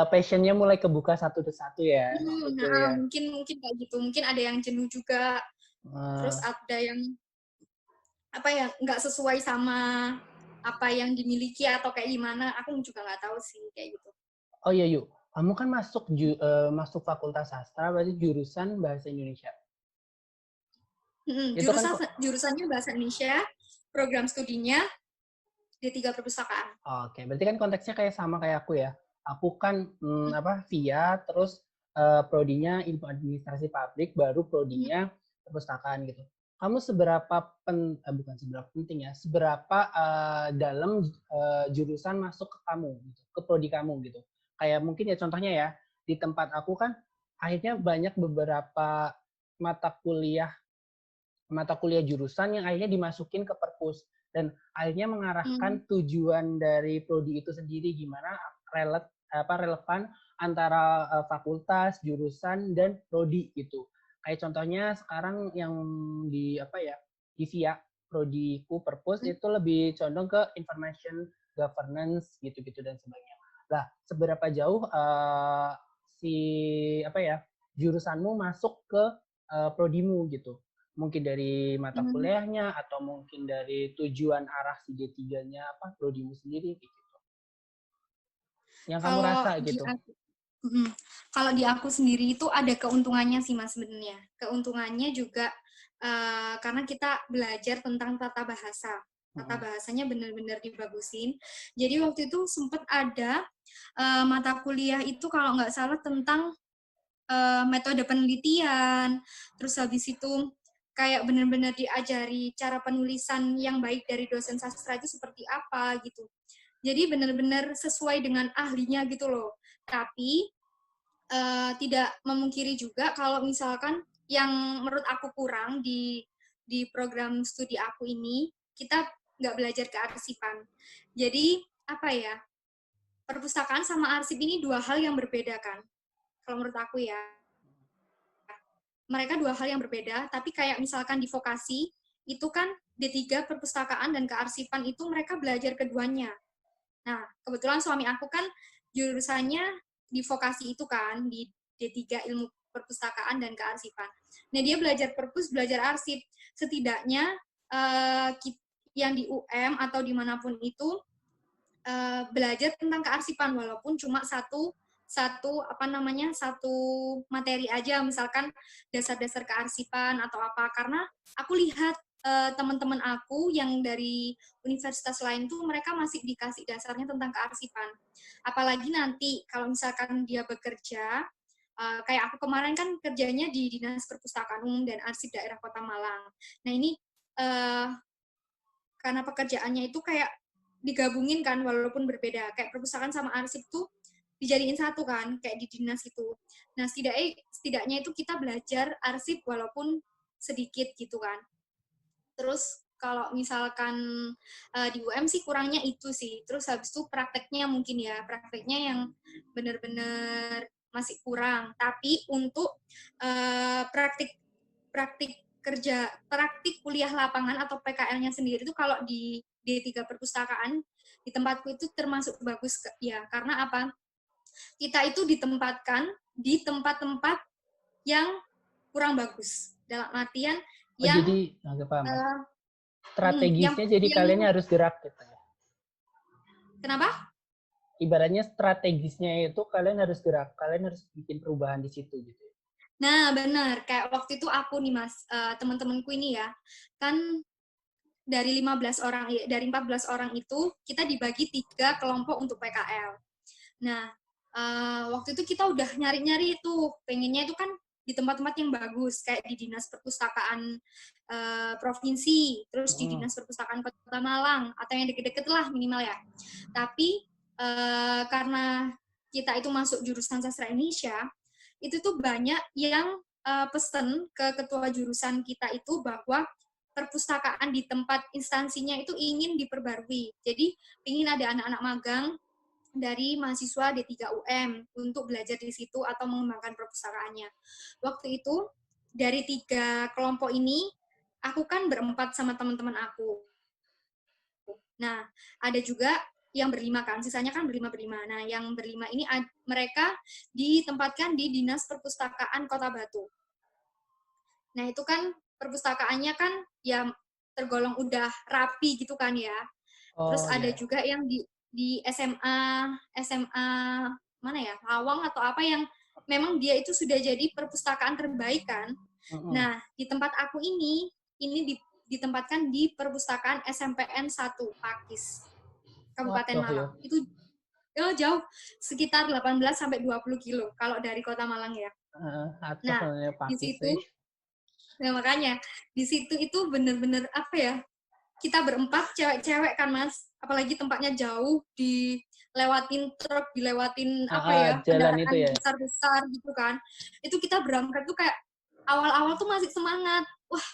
passionnya mulai kebuka satu persatu ya itu ya. Mungkin kayak gitu. Mungkin ada yang jenuh juga. Terus Uh, ada yang apa ya nggak sesuai sama apa yang dimiliki atau kayak gimana. Aku juga nggak tahu sih kayak gitu. oh iya yuk, kamu kan masuk Fakultas Sastra berarti jurusan Bahasa Indonesia. Itu kan Jurusannya bahasa Indonesia, program studinya D3 perpustakaan. oke, berarti kan konteksnya kayak sama kayak aku ya. Aku kan via terus prodinya Ilmu Administrasi Publik, baru prodinya perpustakaan gitu. Kamu seberapa bukan seberapa penting ya, seberapa dalam jurusan masuk ke kamu, gitu, ke prodi kamu gitu. Kayak mungkin ya contohnya ya, di tempat aku kan akhirnya banyak beberapa mata kuliah jurusan yang akhirnya dimasukin ke perpus dan akhirnya mengarahkan tujuan dari prodi itu sendiri gimana relevan antara fakultas, jurusan dan prodi gitu. Kayak contohnya sekarang yang di di VIA prodiku perpus itu lebih condong ke information governance gitu-gitu dan sebagainya. Lah, seberapa jauh si jurusanmu masuk ke prodimu gitu? Mungkin dari mata kuliahnya atau mungkin dari tujuan arah si D3-nya prodimu sendiri gitu. Yang kamu Kalau rasa di gitu. aku, kalau di aku sendiri itu ada keuntungannya sih Mas sebenarnya. Keuntungannya juga karena kita belajar tentang tata bahasa. Tata bahasanya benar-benar dibagusin. Jadi waktu itu sempat ada mata kuliah itu kalau nggak salah tentang metode penelitian, terus habis itu kayak benar-benar diajari cara penulisan yang baik dari dosen sastra itu seperti apa gitu. Jadi benar-benar sesuai dengan ahlinya gitu loh. Tapi tidak memungkiri juga kalau misalkan yang menurut aku kurang di program studi aku ini, kita nggak belajar kearsipan. Jadi apa ya, perpustakaan sama arsip ini dua hal yang berbeda kan. Kalau menurut aku ya, mereka dua hal yang berbeda, tapi kayak misalkan di vokasi, itu kan D3 perpustakaan dan kearsipan itu mereka belajar keduanya. Nah, kebetulan suami aku kan jurusannya di vokasi itu kan, di D3 ilmu perpustakaan dan kearsipan. Nah, dia belajar perpus, belajar arsip. Setidaknya yang di UM atau dimanapun itu belajar tentang kearsipan, walaupun cuma satu materi aja, misalkan dasar-dasar kearsipan atau apa. Karena aku lihat teman-teman aku yang dari universitas lain tuh mereka masih dikasih dasarnya tentang kearsipan. Apalagi nanti kalau misalkan dia bekerja, kayak aku kemarin kan kerjanya di Dinas Perpustakaan Umum dan Arsip Daerah Kota Malang. Nah ini karena pekerjaannya itu kayak digabungin kan walaupun berbeda, kayak perpustakaan sama arsip tuh dijadiin satu kan kayak di dinas itu. Nah setidaknya itu kita belajar arsip walaupun sedikit gitu kan. Terus kalau misalkan di UM sih kurangnya itu sih. Terus habis itu prakteknya mungkin ya, prakteknya yang benar-benar masih kurang. Tapi untuk praktik praktik kuliah lapangan atau PKL-nya sendiri itu kalau di D3 perpustakaan di tempatku itu termasuk bagus ya. Karena apa? Kita itu ditempatkan di tempat-tempat yang kurang bagus. Dalam artian Oh yang jadi nggak paham. uh, Strategisnya jadi kalian harus gerak gitu ya. Kenapa? Ibaratnya strategisnya itu kalian harus gerak, kalian harus bikin perubahan di situ gitu. Nah, benar. Kayak waktu itu aku nih, Mas, teman-temanku ini ya, kan dari 15 orang, dari 14 orang itu, kita dibagi 3 kelompok untuk PKL. Nah, waktu itu kita udah nyari-nyari itu, pengennya itu kan di tempat-tempat yang bagus, kayak di Dinas Perpustakaan Provinsi, terus di Dinas Perpustakaan Kota Malang, atau yang deket-deket lah minimal ya. Tapi karena kita itu masuk jurusan sastra Indonesia, itu tuh banyak yang pesen ke ketua jurusan kita itu bahwa perpustakaan di tempat instansinya itu ingin diperbarui. Jadi ingin ada anak-anak magang dari mahasiswa D3 UM untuk belajar di situ atau mengembangkan perpustakaannya. Waktu itu dari 3 kelompok ini, aku kan berempat sama teman-teman aku. Nah, ada juga yang berlima kan, sisanya kan berlima. Nah, yang berlima ini mereka ditempatkan di Dinas Perpustakaan Kota Batu. Nah, itu kan perpustakaannya kan ya tergolong udah rapi gitu kan ya. Terus Oh ada ya. juga yang di SMA mana ya, Lawang atau apa yang memang dia itu sudah jadi perpustakaan terbaik kan. Nah, di tempat aku ini ditempatkan di perpustakaan SMPN 1 Pakis, Kabupaten Waduh ya. Malang. Itu jauh, sekitar 18 sampai 20 kilo kalau dari Kota Malang ya. Atuh Nah, ya di Pakis situ, sih. nah makanya di situ itu bener-bener apa ya, kita berempat cewek-cewek kan Mas, apalagi tempatnya jauh, dilewatin truk, dilewatin apa ya, Jalan itu kendaraan ya. besar-besar gitu kan. Itu kita berangkat tuh kayak awal-awal tuh masih semangat. Wah,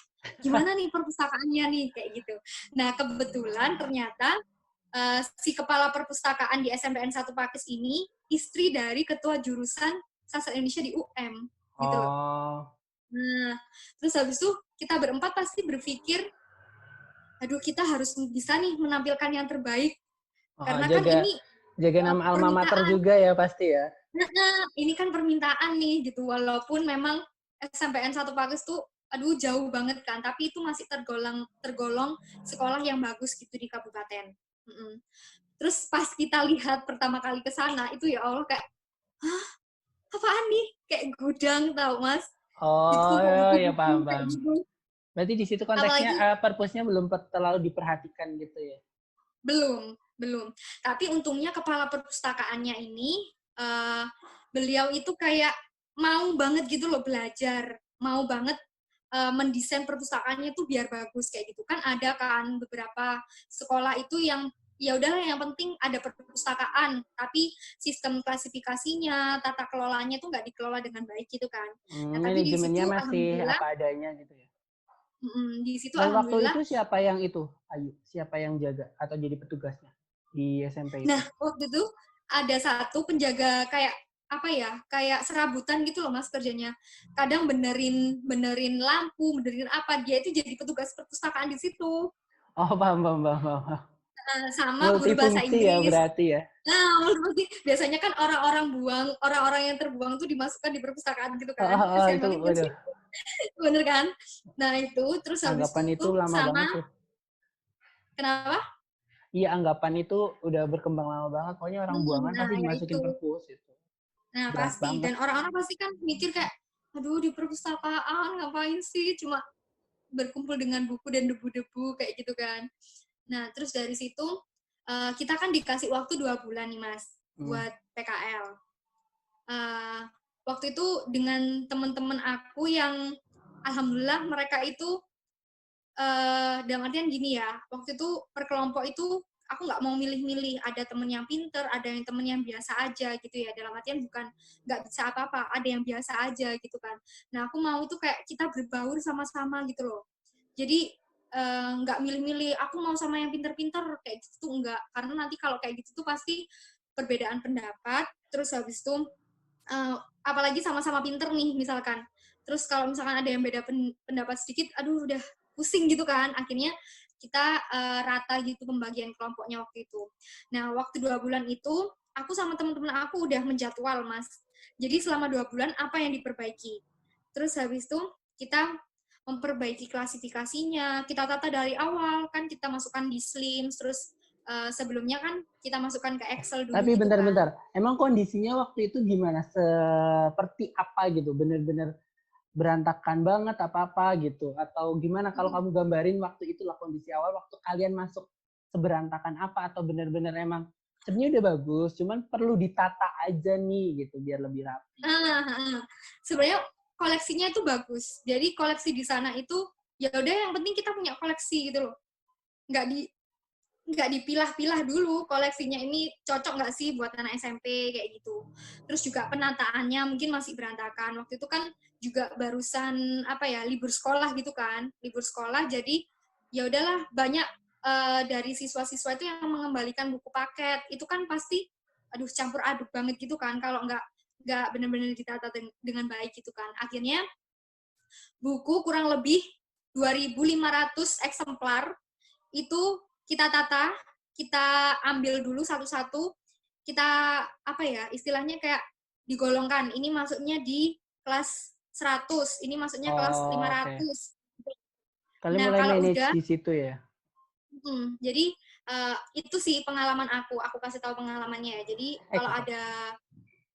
gimana nih perpustakaannya nih kayak gitu. Nah, kebetulan ternyata si kepala perpustakaan di SMPN 1 Pakis ini istri dari ketua jurusan sastra Indonesia di UM gitu loh. Oh. Nah, terus habis itu kita berempat pasti berpikir, aduh kita harus bisa nih menampilkan yang terbaik. Oh, Karena kan jaga ini jaga nama alma mater permintaan. juga ya pasti ya. Nah, ini kan permintaan nih gitu. Walaupun memang SMPN 1 Pakis tuh aduh jauh banget kan, tapi itu masih tergolong sekolah yang bagus gitu di kabupaten. Terus pas kita lihat pertama kali ke sana itu ya Allah kayak, hah, apaan nih? Kayak gudang tau Mas. Oh ya Dikumpul-kumpul paham kayak paham. gitu. Berarti di situ konteksnya Apalagi purpose-nya belum terlalu diperhatikan gitu ya. belum. Tapi untungnya kepala perpustakaannya ini beliau itu kayak mau banget gitu loh belajar, mau banget mendesain perpustakaannya tuh biar bagus kayak gitu. Kan ada kan beberapa sekolah itu yang ya udahlah yang penting ada perpustakaan, tapi sistem klasifikasinya, tata kelolanya tuh nggak dikelola dengan baik gitu kan. Nah, tapi di situ Manajemennya masih alhamdulillah, apa adanya gitu ya. di situ Dan waktu alhamdulillah. itu siapa yang itu, Ayu? Siapa yang jaga atau jadi petugasnya di SMP itu? Nah, waktu itu ada satu penjaga kayak apa ya, kayak serabutan gitu loh Mas kerjanya. Kadang benerin benerin lampu, benerin apa, dia itu jadi petugas perpustakaan di situ. Oh, paham, paham, paham, paham. Sama guru bahasa Multifungsi ya Inggris. berarti ya. Nah, menurut biasanya kan orang-orang yang terbuang tuh dimasukkan di perpustakaan gitu Oh, kan. oh, Terus oh, yang itu, paling waduh, bersih, bener kan? Nah, itu terus habis anggapan itu itu lama sama banget tuh. kenapa? Iya, anggapan itu udah berkembang lama banget. Pokoknya orang buangan Nah, pasti ya itu. dimasukin perpus itu. Nah, Berat pasti. banget. Dan orang-orang pasti kan mikir kayak, aduh di perpustakaan ngapain sih? Cuma berkumpul dengan buku dan debu-debu kayak gitu kan. Nah, terus dari situ kita kan dikasih waktu 2 bulan nih Mas buat PKL. Waktu itu dengan teman-teman aku yang alhamdulillah mereka itu dalam artian gini ya, waktu itu per kelompok itu aku nggak mau milih-milih, ada temen yang pinter, ada yang temen yang biasa aja gitu ya, dalam artian bukan nggak bisa apa-apa, ada yang biasa aja gitu kan. Nah aku mau itu kayak kita berbaur sama-sama gitu loh. Jadi nggak milih-milih, aku mau sama yang pinter-pinter kayak gitu tuh enggak, karena nanti kalau kayak gitu tuh pasti perbedaan pendapat, terus habis itu apalagi sama-sama pinter nih misalkan, terus kalau misalkan ada yang beda pendapat sedikit, aduh udah pusing gitu kan, akhirnya kita rata gitu pembagian kelompoknya waktu itu. Nah waktu 2 bulan itu aku sama teman-teman aku udah menjadwal Mas, jadi selama 2 bulan apa yang diperbaiki, terus habis itu kita memperbaiki klasifikasinya, kita tata dari awal kan, kita masukkan di Slims, terus sebelumnya kan kita masukkan ke Excel dulu Tapi gitu kan. bentar-bentar, emang kondisinya waktu itu gimana? Seperti apa gitu? Bener-bener berantakan banget apa-apa gitu? Atau gimana kalau kamu gambarin waktu itulah kondisi awal waktu kalian masuk seberantakan apa? Atau bener-bener emang sebenarnya udah bagus, cuman perlu ditata aja nih gitu biar lebih rapi. Sebenarnya koleksinya itu bagus. Jadi koleksi di sana itu ya udah yang penting kita punya koleksi gitu loh. Nggak di nggak dipilah-pilah dulu koleksinya ini cocok nggak sih buat anak SMP kayak gitu. Terus juga penataannya mungkin masih berantakan. Waktu itu kan juga barusan apa ya libur sekolah gitu kan, libur sekolah jadi ya udahlah banyak dari siswa-siswa itu yang mengembalikan buku paket itu kan pasti aduh campur aduk banget gitu kan kalau nggak benar-benar ditata dengan baik gitu kan. Akhirnya buku kurang lebih 2.500 eksemplar itu kita tata, kita ambil dulu satu-satu, kita apa ya, istilahnya kayak digolongkan. Ini masuknya di kelas 100, ini masuknya kelas Oh, oke. 500. Kalian Nah, mulai kalau manage udah, di situ ya? jadi itu sih pengalaman aku kasih tahu pengalamannya ya. Jadi Kakak.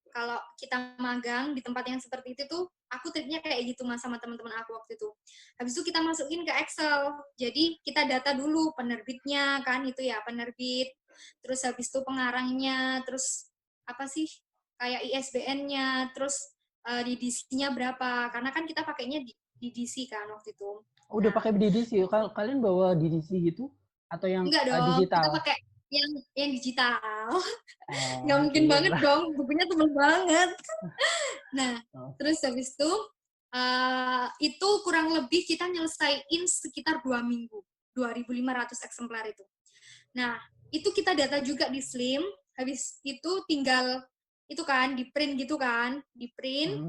kalau kita magang di tempat yang seperti itu tuh, aku triknya kayak gitu Mas sama teman-teman aku waktu itu. Habis itu kita masukin ke Excel. Jadi kita data dulu penerbitnya kan itu ya, penerbit. Terus habis itu pengarangnya, terus apa sih? Kayak ISBN-nya, terus di DC-nya berapa. Karena kan kita pakainya di DC kan waktu itu. Udah Nah, pakai DDC? Kalian bawa DDC gitu? Atau yang enggak dong, kita digital? pakai yang digital. Oh, Nggak mungkin banget kira. dong, bukunya tebel banget. Nah, Oh. terus habis itu kurang lebih kita nyelesain sekitar 2 minggu, 2.500 eksemplar itu. Nah, itu kita data juga di Slim, habis itu tinggal itu kan di print gitu kan, di print,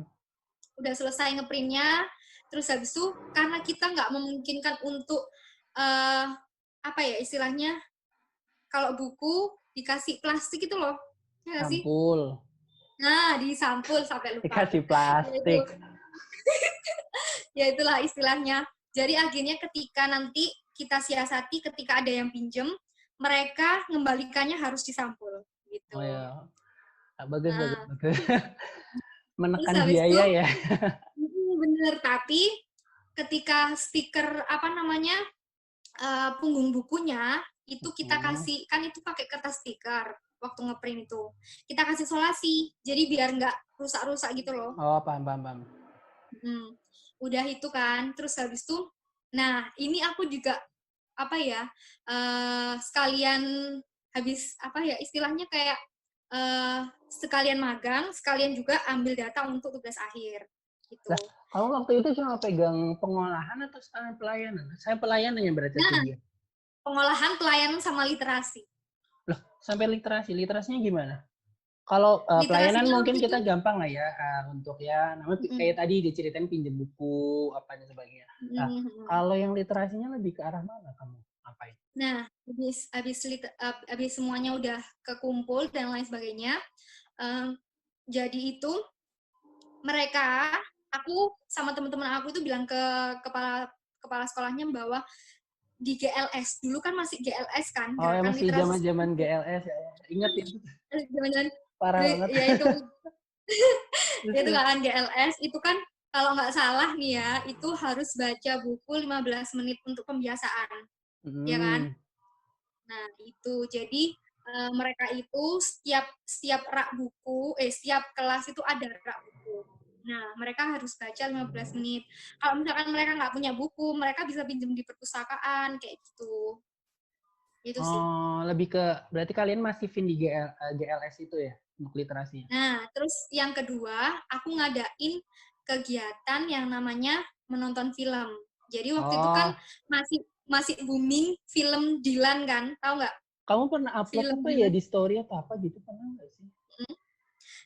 udah selesai ngeprintnya, terus habis itu karena kita nggak memungkinkan untuk apa ya istilahnya, kalau buku dikasih plastik itu loh, ya nggak sih? Sampul. Nah, disampul sampai lupa aku. Dikasih Yaitu, plastik. ya itulah istilahnya. Jadi akhirnya ketika nanti kita siasati, ketika ada yang pinjem, mereka mengembalikannya harus disampul gitu. Oh ya, bagus, bagus, Nah, bagus. terus Menekan habis itu biaya ya. bener, tapi ketika stiker apa namanya punggung bukunya itu kita kasih, kan itu pakai kertas stiker waktu ngeprint itu. Kita kasih solasi, jadi biar nggak rusak-rusak gitu loh. Oh, paham, paham, paham. Udah itu kan, terus habis itu, nah ini aku juga apa ya sekalian habis apa ya istilahnya kayak sekalian magang, sekalian juga ambil data untuk tugas akhir gitu. Lah, kamu waktu itu cuma pegang pengolahan atau sekalian pelayanan? Saya pelayanan yang berarti Nah, dia. pengolahan, pelayanan sama literasi. Loh, sampai literasi. Literasinya gimana? Kalau pelayanan Literasinya mungkin waktu itu kita gampang lah ya untuk ya namanya kayak tadi diceritain pinjam buku apa dan sebagainya. Nah, kalau yang literasinya lebih ke arah mana kamu ngapain? Nah, habis semuanya udah kekumpul dan lain sebagainya. Jadi itu mereka, aku sama teman-teman aku itu bilang ke kepala sekolahnya bahwa di GLS dulu kan masih GLS kan, Oh ya gerakan masih literasi zaman GLS ya. Ingat itu. zaman Parah banget. ya itu itu kan GLS itu kan kalau nggak salah nih ya itu harus baca buku 15 menit untuk pembiasaan, ya kan? Nah itu jadi mereka itu setiap rak buku setiap kelas itu ada rak buku. Nah, mereka harus baca 15 menit. Kalau misalkan mereka nggak punya buku, mereka bisa pinjam di perpustakaan, kayak gitu. Itu sih. Oh, lebih ke, berarti kalian masih di GLS itu ya, untuk literasinya? Nah, terus yang kedua, aku ngadain kegiatan yang namanya menonton film. Jadi waktu itu kan Oh, masih masih booming film Dilan kan, tahu nggak? kamu pernah upload Film apa ya Dilan. di story atau apa gitu, pernah nggak sih?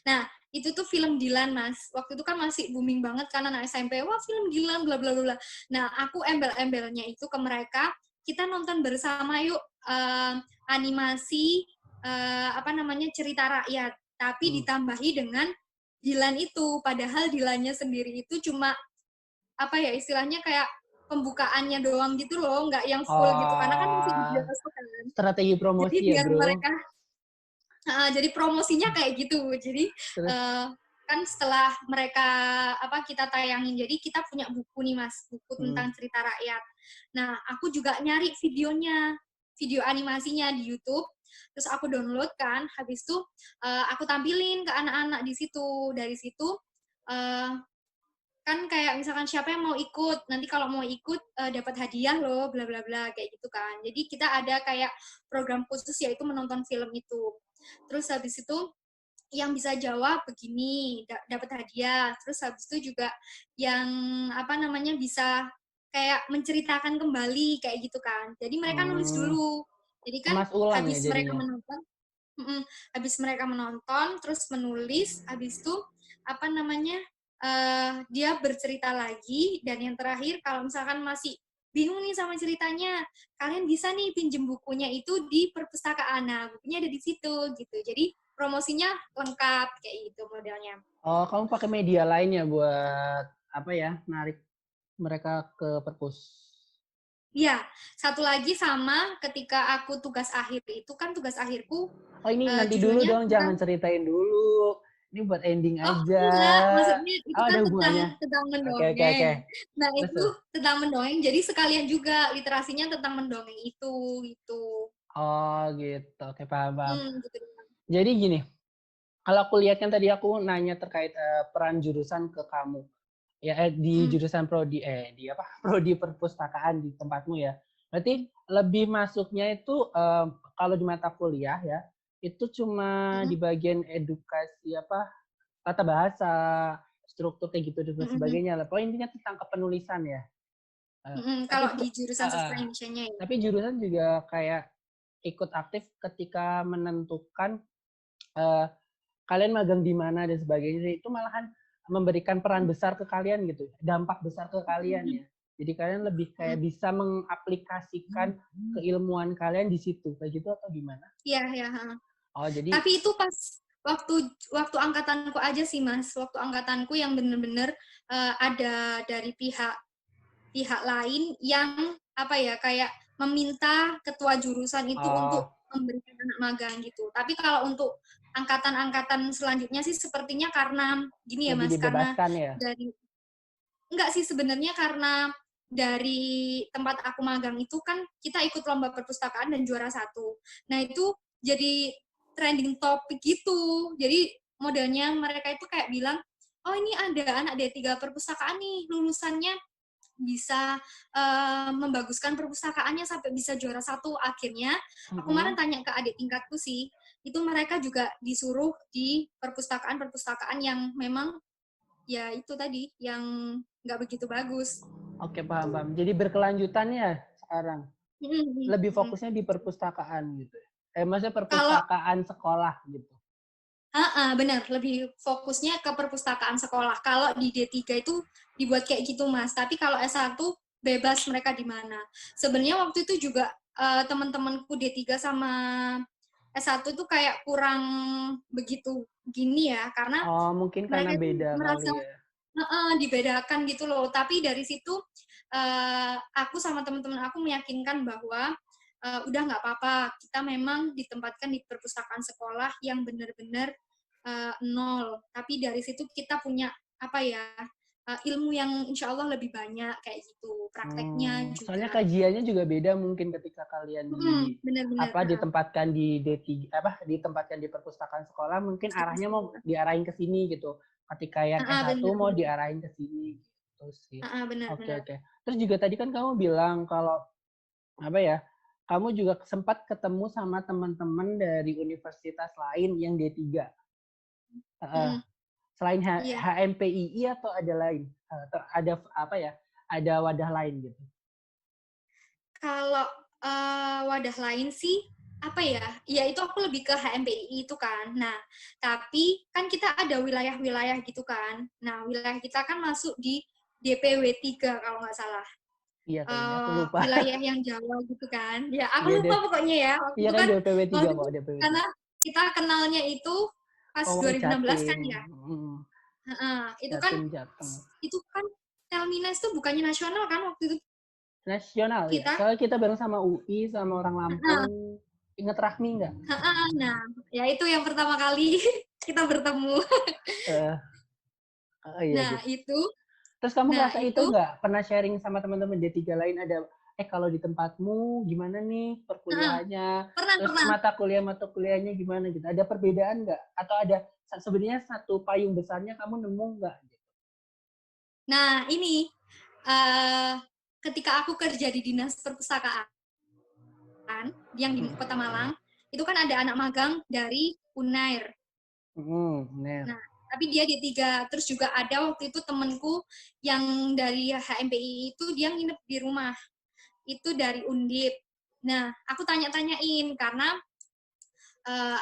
Nah, itu tuh film Dilan, Mas. Waktu itu kan masih booming banget kan anak SMP. Wah, film Dilan, bla bla bla. Nah, aku embel-embelnya itu ke mereka, kita nonton bersama yuk animasi apa namanya cerita rakyat, tapi ditambahi dengan Dilan itu. Padahal Dilannya sendiri itu cuma apa ya istilahnya kayak pembukaannya doang gitu loh, nggak yang full gitu. Karena kan masih di Oh, bioskop kan. strategi Jadi promosi ya, biar bro. mereka jadi promosinya kayak gitu. Jadi Terus, kan setelah mereka kita tayangin, jadi kita punya buku nih Mas, buku tentang cerita rakyat. Nah, aku juga nyari videonya, video animasinya di YouTube. Terus aku download kan, habis itu aku tampilin ke anak-anak di situ. Dari situ kan kayak misalkan siapa yang mau ikut, nanti kalau mau ikut dapat hadiah loh, bla bla bla kayak gitu kan. Jadi kita ada kayak program khusus yaitu menonton film itu. Terus habis itu yang bisa jawab begini dapat hadiah. Terus habis itu juga yang apa namanya bisa kayak menceritakan kembali kayak gitu kan. Jadi mereka nulis dulu. Jadi kan kemas ulang ya habis mereka jadinya. menonton habis mereka menonton terus menulis, habis itu apa namanya dia bercerita lagi, dan yang terakhir kalau misalkan masih bingung nih sama ceritanya, kalian bisa nih pinjem bukunya itu di perpustakaan. Nah, bukunya ada di situ gitu. Jadi promosinya lengkap kayak gitu modelnya. Oh, kamu pakai media lain ya buat apa ya, narik mereka ke perpus? Iya, satu lagi sama ketika aku tugas akhir itu kan tugas akhirku Oh, ini nanti dulu judulnya dong, tentang. jangan ceritain dulu. Ini buat ending Oh, aja. enggak, maksudnya itu Oh, kan ada tentang hubungannya. tentang Oke, oke, oke. mendongeng. Nah, Terus, itu terus. tentang mendongeng, jadi sekalian juga literasinya tentang mendongeng itu gitu. Oh, gitu. Oke, paham, paham. Gitu. Jadi gini, kalau aku lihat kan tadi aku nanya terkait peran jurusan ke kamu. Ya, di Mm, jurusan prodi di apa? Prodi perpustakaan di tempatmu ya. Berarti lebih masuknya itu kalau di mata kuliah ya, itu cuma mm, di bagian edukasi apa? Tata bahasa, struktur kayak gitu dan mm, mm, mm, sebagainya lah. Pokoknya intinya tentang kepenulisan ya. mm, mm. Tapi Kalau di jurusan sastra Indonesia-nya ya. tapi jurusan juga kayak ikut aktif ketika menentukan eh, kalian magang di mana dan sebagainya, itu malahan memberikan peran besar ke kalian gitu, dampak besar ke kalian Mm, ya. Jadi kalian lebih mm, kayak bisa mengaplikasikan keilmuan kalian di situ, kayak gitu atau gimana? Iya, ya. Oh jadi, Tapi itu pas waktu waktu angkatanku aja sih, Mas. Waktu angkatanku yang bener-bener ada dari pihak pihak lain yang apa ya kayak meminta ketua jurusan itu untuk oh memberikan anak magang gitu. Tapi kalau untuk angkatan-angkatan selanjutnya sih sepertinya karena gini ya lebih Mas, karena dibebaskan ya. dari enggak sih sebenarnya karena dari tempat aku magang itu kan kita ikut lomba perpustakaan dan juara satu. Nah itu jadi trending topik gitu. Jadi modelnya mereka itu kayak bilang, oh ini ada anak D3 perpustakaan nih lulusannya bisa membaguskan perpustakaannya sampai bisa juara satu. Akhirnya aku kemarin Mm-mm. tanya ke adik tingkatku sih, itu mereka juga disuruh di perpustakaan-perpustakaan yang memang ya itu tadi yang nggak begitu bagus. Oke, paham, paham. Jadi berkelanjutan ya sekarang. Lebih fokusnya di perpustakaan gitu ya. Maksudnya Kalau perpustakaan sekolah gitu. benar, lebih fokusnya ke perpustakaan sekolah. Kalau di D3 itu dibuat kayak gitu, Mas. Tapi kalau S1 bebas mereka di mana. Sebenarnya waktu itu juga teman-temanku D3 sama S1 itu kayak kurang begitu gini ya, karena Oh, mungkin karena mereka itu beda kali merasa ya. dibedakan gitu loh. Tapi dari situ aku sama teman-teman aku meyakinkan bahwa udah nggak apa-apa, kita memang ditempatkan di perpustakaan sekolah yang benar-benar nol. Tapi dari situ kita punya apa ya ilmu yang insya Allah lebih banyak kayak gitu. Prakteknya Soalnya juga. kajiannya juga beda mungkin ketika kalian di Benar-benar. apa ditempatkan di D3 apa ditempatkan di perpustakaan sekolah mungkin arahnya mau diarahin ke sini gitu. Ketika yang S1 mau Benar-benar. diarahin ke sini gitu sih. Oke, Benar-benar. oke. Terus juga tadi kan kamu bilang kalau apa ya? Kamu juga sempat ketemu sama teman-teman dari universitas lain yang D3. Heeh. Selain Iya. HMPII atau ada lain? Ada apa ya? Ada wadah lain gitu. Kalau wadah lain sih apa ya? Ya itu aku lebih ke HMPI itu kan. Nah, tapi kan kita ada wilayah-wilayah gitu kan. Nah, wilayah kita kan masuk di DPW 3 kalau nggak salah. Iya kayaknya aku lupa. Wilayah yang Jawa gitu kan. Ya, aku Iya lupa deh. pokoknya ya. Waktu Iya itu kan kan DPW 3 waktu itu kok, DPW karena 3. kita kenalnya itu pas Oh, 2016 kan Jatim. ya. Itu kan Jatim Jateng. itu kan Telminas itu bukannya nasional kan waktu itu Nasional ya. kita. Soalnya kita bareng sama UI sama orang Lampung. Ingat Rahmi nggak? Nah, ya itu yang pertama kali kita bertemu. Eh, iya Nah, gitu. itu Terus kamu nah ngerasa itu itu nggak? Pernah sharing sama teman-teman D3 lain ada kalau di tempatmu gimana nih heeh, perkuliahannya? pernah Terus pernah. mata kuliahnya gimana gitu? Ada perbedaan nggak? Atau ada sebenarnya satu payung besarnya kamu nemu nggak? Nah, ini uh, ketika aku kerja di Dinas Perpustakaan yang di Kota Malang, itu kan ada anak magang dari Unair. Nah. Nah, tapi dia D3. Terus juga ada waktu itu temenku yang dari HMPI itu dia nginep di rumah. Itu dari Undip. Nah, aku tanya-tanyain karena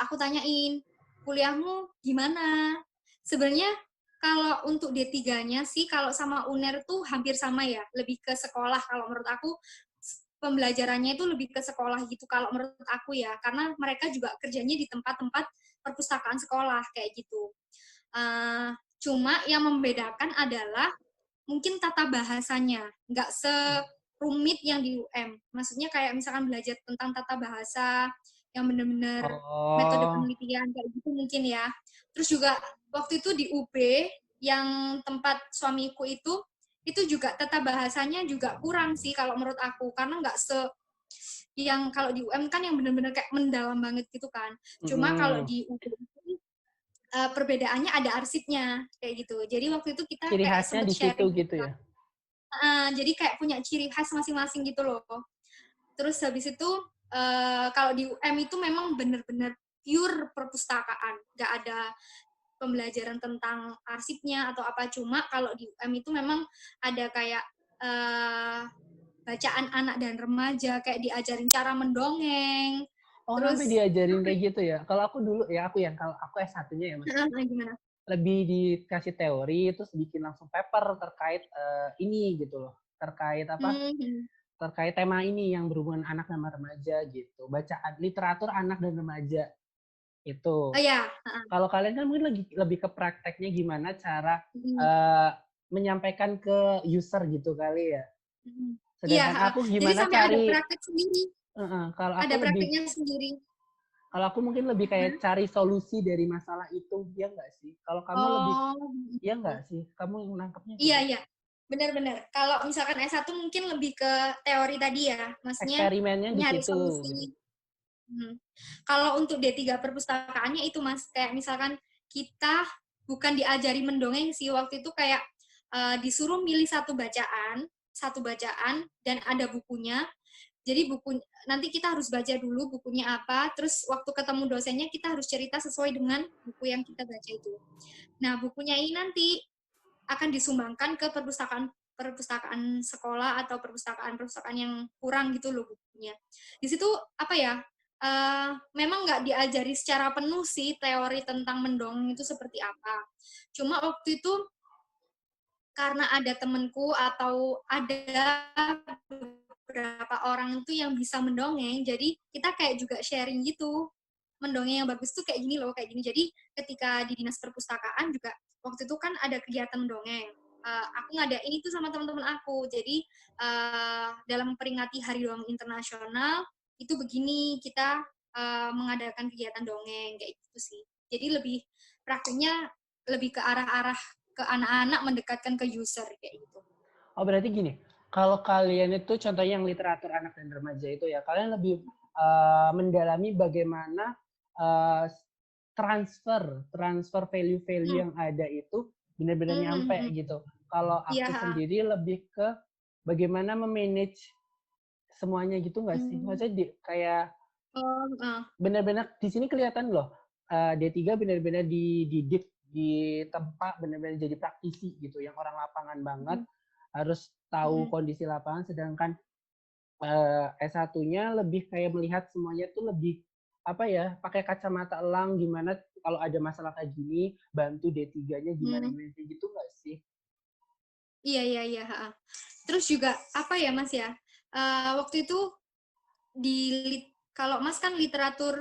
aku tanyain kuliahmu gimana. Sebenarnya Kalau untuk D3-nya sih, kalau sama UNER tuh hampir sama ya, lebih ke sekolah. Kalau menurut aku, pembelajarannya itu lebih ke sekolah gitu, kalau menurut aku ya. Karena mereka juga kerjanya di tempat-tempat perpustakaan sekolah, kayak gitu. Cuma yang membedakan adalah mungkin tata bahasanya, nggak serumit yang di UM. Maksudnya kayak misalkan belajar tentang tata bahasa, yang benar-benar metode Oh, penelitian, kayak gitu mungkin ya. Terus juga waktu itu di UB, yang tempat suamiku itu juga tata bahasanya juga kurang sih kalau menurut aku, karena nggak yang kalau di UM kan yang benar-benar kayak mendalam banget gitu kan. Cuma kalau mm-mm. di UB perbedaannya ada arsipnya kayak gitu. Jadi waktu itu kita Ciri kayak khasnya sempet di situ sharing gitu gitu kan. ya. Jadi kayak punya ciri khas masing-masing gitu loh. Terus habis itu kalau di UM itu memang benar-benar pure perpustakaan, nggak ada pembelajaran tentang arsipnya atau apa. Cuma kalau di UM itu memang ada kayak bacaan anak dan remaja, kayak diajarin cara mendongeng. Oh, sampai Terus diajarin apa kayak ya? gitu ya. Kalau aku dulu ya aku yang kalau aku S1-nya ya Mas. Gimana? Lebih dikasih teori terus bikin langsung paper terkait ini gitu loh. Terkait apa? Hmm. Terkait tema ini yang berhubungan anak dan remaja gitu. Bacaan literatur anak dan remaja itu. Oh ya. Kalau kalian kan mungkin lebih ke prakteknya gimana cara Hmm. uh, menyampaikan ke user gitu kali ya. Hmm. Iya, Sedangkan aku jadi gimana sampai ada cari praktek sendiri, kalau aku ada lebih prakteknya sendiri. kalau aku mungkin lebih kayak Gimana? cari solusi dari masalah itu, ya nggak sih? Kalau kamu lebih, Oh, ya gitu. nggak sih? Kamu yang nangkepnya Iya, gimana? iya. Benar-benar. Kalau misalkan S1 mungkin lebih ke teori tadi ya, maksudnya Eksperimennya di nyari situ solusi. gitu. Hmm. Kalau untuk D3 perpustakaannya itu Mas, kayak misalkan kita bukan diajari mendongeng sih, waktu itu kayak disuruh milih satu bacaan dan ada bukunya. Jadi buku nanti kita harus baca dulu bukunya apa, terus waktu ketemu dosennya kita harus cerita sesuai dengan buku yang kita baca itu. Nah, bukunya ini nanti akan disumbangkan ke perpustakaan perpustakaan sekolah atau perpustakaan-perpustakaan yang kurang gitu loh bukunya. Di situ apa ya? Memang nggak diajari secara penuh sih teori tentang mendongeng itu seperti apa. Cuma waktu itu karena ada temenku atau ada beberapa orang itu yang bisa mendongeng, jadi kita kayak juga sharing gitu. Mendongeng yang bagus tuh kayak gini loh, kayak gini. Jadi ketika di dinas perpustakaan juga waktu itu kan ada kegiatan mendongeng. Aku ngadain itu sama teman-teman aku. Jadi dalam memperingati Hari Dongeng Internasional itu begini kita mengadakan kegiatan dongeng kayak gitu sih. Jadi lebih praktiknya lebih ke arah-arah ke anak-anak mendekatkan ke user kayak gitu. Oh berarti gini, kalau kalian itu contohnya yang literatur anak dan remaja itu ya, kalian lebih mendalami bagaimana uh, transfer value-value Hmm. yang ada itu benar-benar Hmm, nyampe hmm. gitu. Kalau Iya. aku sendiri lebih ke bagaimana memanage semuanya gitu nggak sih? Hmm. Maksudnya kayak Oh, benar-benar di sini kelihatan loh D3 benar-benar dididik di tempat benar-benar jadi praktisi gitu yang orang lapangan banget hmm, harus tahu hmm, kondisi lapangan sedangkan S1-nya lebih kayak melihat semuanya tuh lebih apa ya pakai kacamata elang gimana kalau ada masalah kayak gini bantu D3-nya gimana hmm. gimana gitu nggak sih? Iya, iya, iya. Terus juga apa ya Mas ya? Waktu itu kalau Mas kan literatur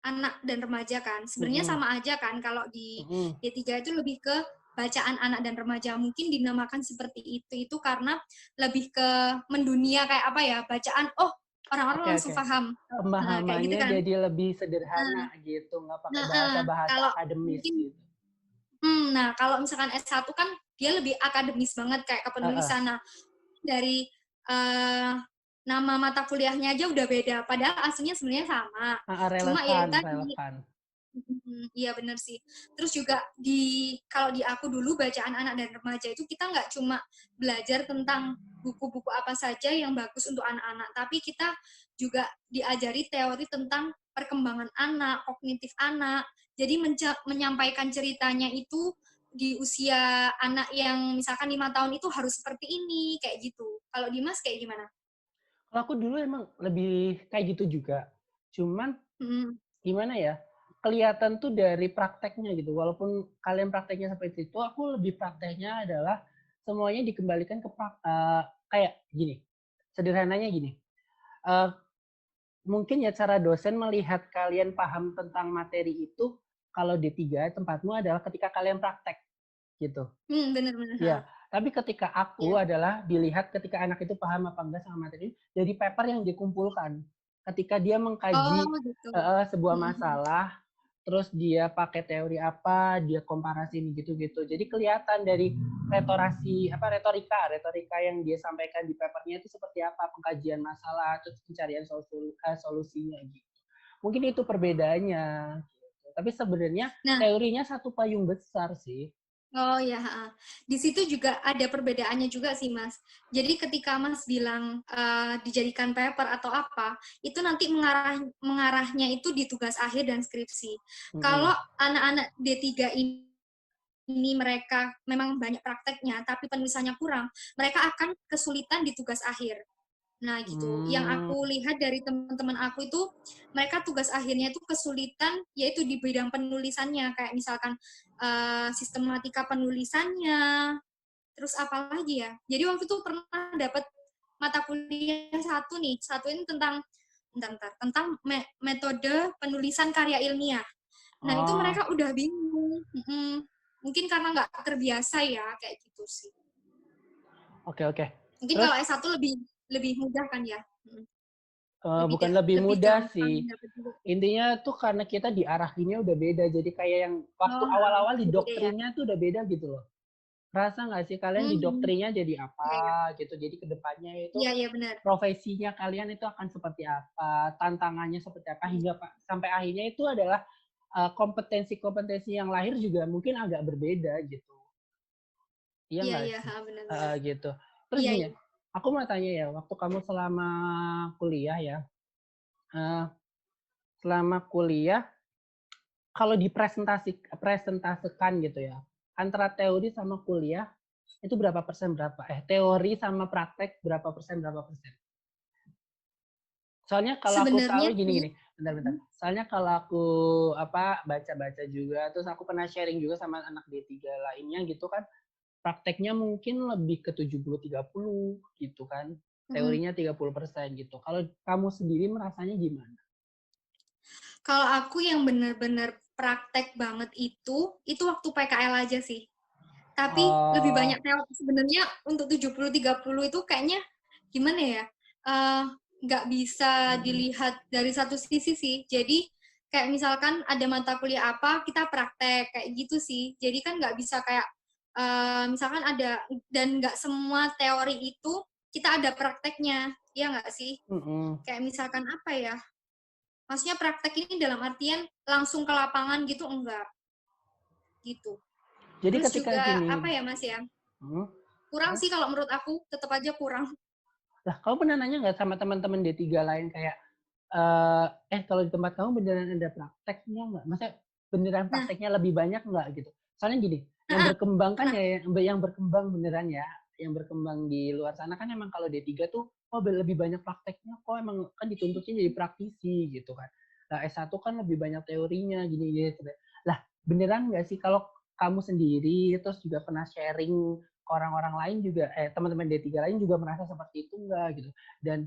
anak dan remaja kan, sebenarnya Mm-mm. sama aja kan kalau di Mm-mm. D3 itu lebih ke bacaan anak dan remaja. Mungkin dinamakan seperti itu karena lebih ke mendunia kayak apa ya, bacaan, oh orang-orang Oke langsung oke. paham. Kayak gitu Pemahamannya kan. jadi lebih Nah, sederhana gitu, nggak pakai nah, bahasa-bahasa kalau akademis mungkin gitu. nah kalau misalkan S1 kan dia lebih akademis banget kayak Heeh. kepenulisan. Nah, dari eh, nama mata kuliahnya aja udah beda, padahal aslinya sebenarnya sama. Heeh, Cuma ya relevan, itu tadi, relevan. iya bener sih. Terus juga kalau di aku dulu bacaan anak dan remaja itu kita nggak cuma belajar tentang buku-buku apa saja yang bagus untuk anak-anak, tapi kita juga diajari teori tentang perkembangan anak, kognitif anak. Jadi menyampaikan ceritanya itu di usia anak yang misalkan 5 tahun itu harus seperti ini, kayak gitu. Kalau Dimas kayak gimana? Kalau aku dulu emang lebih kayak gitu juga. Cuman Hmm. gimana ya? kelihatan tuh dari prakteknya gitu. Walaupun kalian prakteknya seperti itu, aku lebih prakteknya adalah semuanya dikembalikan ke kayak gini. Sederhananya gini. eh, Mungkin ya cara dosen melihat kalian paham tentang materi itu kalau D3 tempatmu adalah ketika kalian praktek gitu. Bener-bener. Ya, tapi ketika aku Ya. adalah dilihat ketika anak itu paham apa enggak sama materi, jadi paper yang dikumpulkan. Ketika dia Oh, mengkaji gitu. sebuah Mm-mm. masalah, terus dia pakai teori apa, dia komparasi gitu-gitu. Jadi kelihatan dari retorika yang dia sampaikan di papernya itu seperti apa, pengkajian masalah, terus pencarian solusinya gitu. Mungkin itu perbedaannya. Gitu. Tapi sebenarnya Nah, teorinya satu payung besar sih. oh ya, di situ juga ada perbedaannya juga sih Mas. Jadi ketika Mas bilang dijadikan paper atau apa, itu nanti mengarahnya itu di tugas akhir dan skripsi. Kalau Mm-mm. anak-anak D3 ini mereka memang banyak prakteknya, tapi penulisannya kurang, mereka akan kesulitan di tugas akhir. Nah, gitu. Yang Hmm. aku lihat dari teman-teman aku itu, mereka tugas akhirnya itu kesulitan, yaitu di bidang penulisannya. Kayak misalkan sistematika penulisannya, terus apa lagi ya. Jadi waktu itu pernah dapat mata kuliah satu ini tentang metode penulisan karya ilmiah. Nah, itu Oh, mereka udah bingung. Mungkin karena nggak terbiasa ya, kayak gitu sih. oke oke. Mungkin Terus kalau S1 lebih lebih mudah kan ya. bukan lebih Lebih mudah gampang sih. dapat juga. Intinya tuh karena kita diarahinnya udah beda. Jadi kayak yang waktu Oh, awal-awal di beda ya. doktrinnya tuh udah beda gitu loh. Rasa nggak sih kalian di Mhm. doktrinnya jadi Iya, iya. apa gitu. Jadi kedepannya itu Iya, iya benar. profesinya kalian itu akan seperti apa, tantangannya seperti apa, hingga sampai akhirnya itu adalah kompetensi-kompetensi yang lahir juga mungkin agak berbeda gitu. Iya Iya, nggak iya, sih? benar-benar. Gitu. Terus Iya, gini, iya. aku mau tanya ya, waktu kamu selama kuliah ya, eh, selama kuliah, kalau presentasikan gitu ya, antara teori sama kuliah, itu berapa persen berapa? Teori sama praktek berapa persen berapa persen? Soalnya kalau aku tahu Sebenarnya sih, gini-gini, bentar-bentar. Soalnya kalau aku baca-baca juga, terus aku pernah sharing juga sama anak D3 lainnya gitu kan, prakteknya mungkin lebih ke 70-30 gitu kan. mhm. Teorinya 30% gitu. Kalau kamu sendiri merasanya gimana? Kalau aku yang benar-benar praktek banget itu waktu PKL aja sih. Tapi lebih Oh, banyak teori sebenarnya untuk 70-30 itu kayaknya gimana ya? Eh, nggak bisa dilihat dari satu sisi sih. Jadi kayak misalkan ada mata kuliah apa, kita praktek kayak gitu sih. Jadi kan nggak bisa kayak misalkan ada dan nggak semua teori itu kita ada prakteknya, ya nggak sih? mm-mm. Kayak misalkan apa ya? Maksudnya praktek ini dalam artian langsung ke lapangan gitu enggak gitu. Jadi Terus ketika juga gini, apa ya Mas ya? hmm, Kurang sih kalau menurut aku, tetap aja kurang. lah kamu pernah nanya nggak sama teman-teman D3 lain kayak, kalau di tempat kamu beneran ada prakteknya nggak? Maksudnya beneran Nah, prakteknya lebih banyak nggak gitu? Soalnya gini, yang heeh. berkembang kan Nah, ya, yang berkembang beneran ya, yang berkembang di luar sana kan emang kalau D3 tuh, oh lebih banyak prakteknya kok, emang kan dituntutnya jadi praktisi gitu kan. Nah S1 kan lebih banyak teorinya gini gitu. Lah beneran nggak sih kalau kamu sendiri terus juga pernah sharing ke orang-orang lain juga, teman-teman D3 lain juga merasa seperti itu nggak gitu? Dan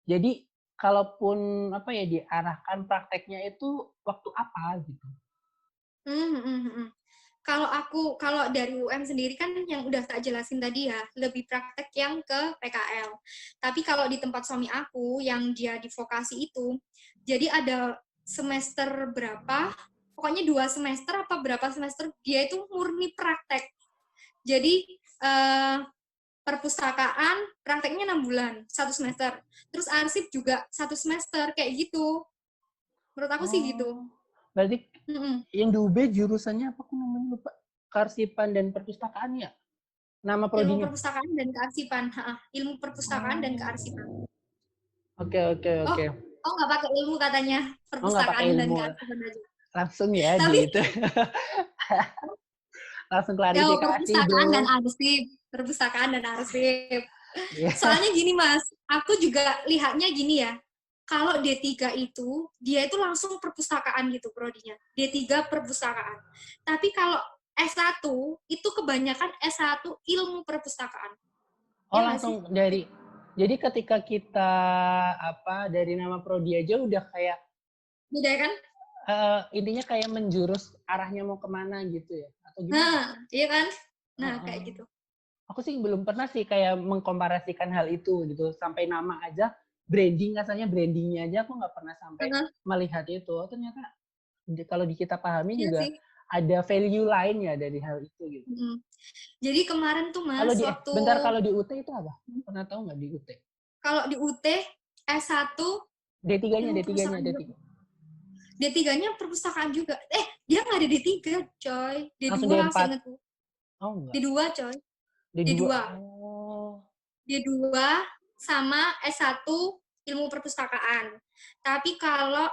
jadi kalaupun apa ya diarahkan prakteknya itu waktu apa gitu? mhm, mhm, mhm. Kalau dari UM sendiri kan yang udah tak jelasin tadi ya, lebih praktek yang ke PKL. Tapi kalau di tempat suami aku yang dia di vokasi itu, jadi ada semester berapa, pokoknya 2 semester apa berapa semester dia itu murni praktek. Jadi eh, perpustakaan prakteknya 6 bulan, 1 semester. Terus arsip juga 1 semester, kayak gitu. Menurut aku sih gitu. Oh, berarti Mm-mm. yang di UB jurusannya apa aku namanya lupa? Kearsipan dan perpustakaan ya? Nama Ilmu prodinya? perpustakaan dan kearsipan. Ilmu perpustakaan dan Oh, kearsipan. oke oke Oh, oke. oh nggak pakai ilmu katanya, Oh nggak pakai perpustakaan dan ilmu, kearsipan aja. langsung ya Tapi di itu. Langsung ya klarifikasi perpustakaan dan dong. arsip, perpustakaan dan arsip. Iya. Soalnya gini Mas, aku juga lihatnya gini ya. Kalau D3 itu, dia itu langsung perpustakaan gitu prodinya. D3 perpustakaan. Tapi kalau S1, itu kebanyakan S1 ilmu perpustakaan. Oh, Ya nggak sih? langsung dari, jadi ketika kita dari nama prodi aja udah kayak Beda kan? intinya kayak menjurus arahnya mau kemana gitu ya? Atau gimana? Nah, iya kan? Nah, Heeh. kayak gitu. Aku sih belum pernah sih kayak mengkomparasikan hal itu gitu. Sampai nama aja, branding, katanya brandingnya aja aku nggak pernah sampai Heeh, melihat itu. Oh, ternyata kalau di kita pahami iya juga sih. ada value lain ya dari hal itu gitu. Mm. Jadi kemarin tuh Kalau Mas, di waktu bentar, kalau di UT itu apa? Pernah tahu nggak di UT? kalau di UT S1 D3-nya, ilmu D3-nya, perpustakaan juga. D3. D3-nya perpustakaan juga. Dia nggak ada D3, coy. Langsung D2 D4. seingatku. Oh enggak. D2, coy. D2. D2. Oh. D2 sama S1 ilmu perpustakaan. Tapi kalau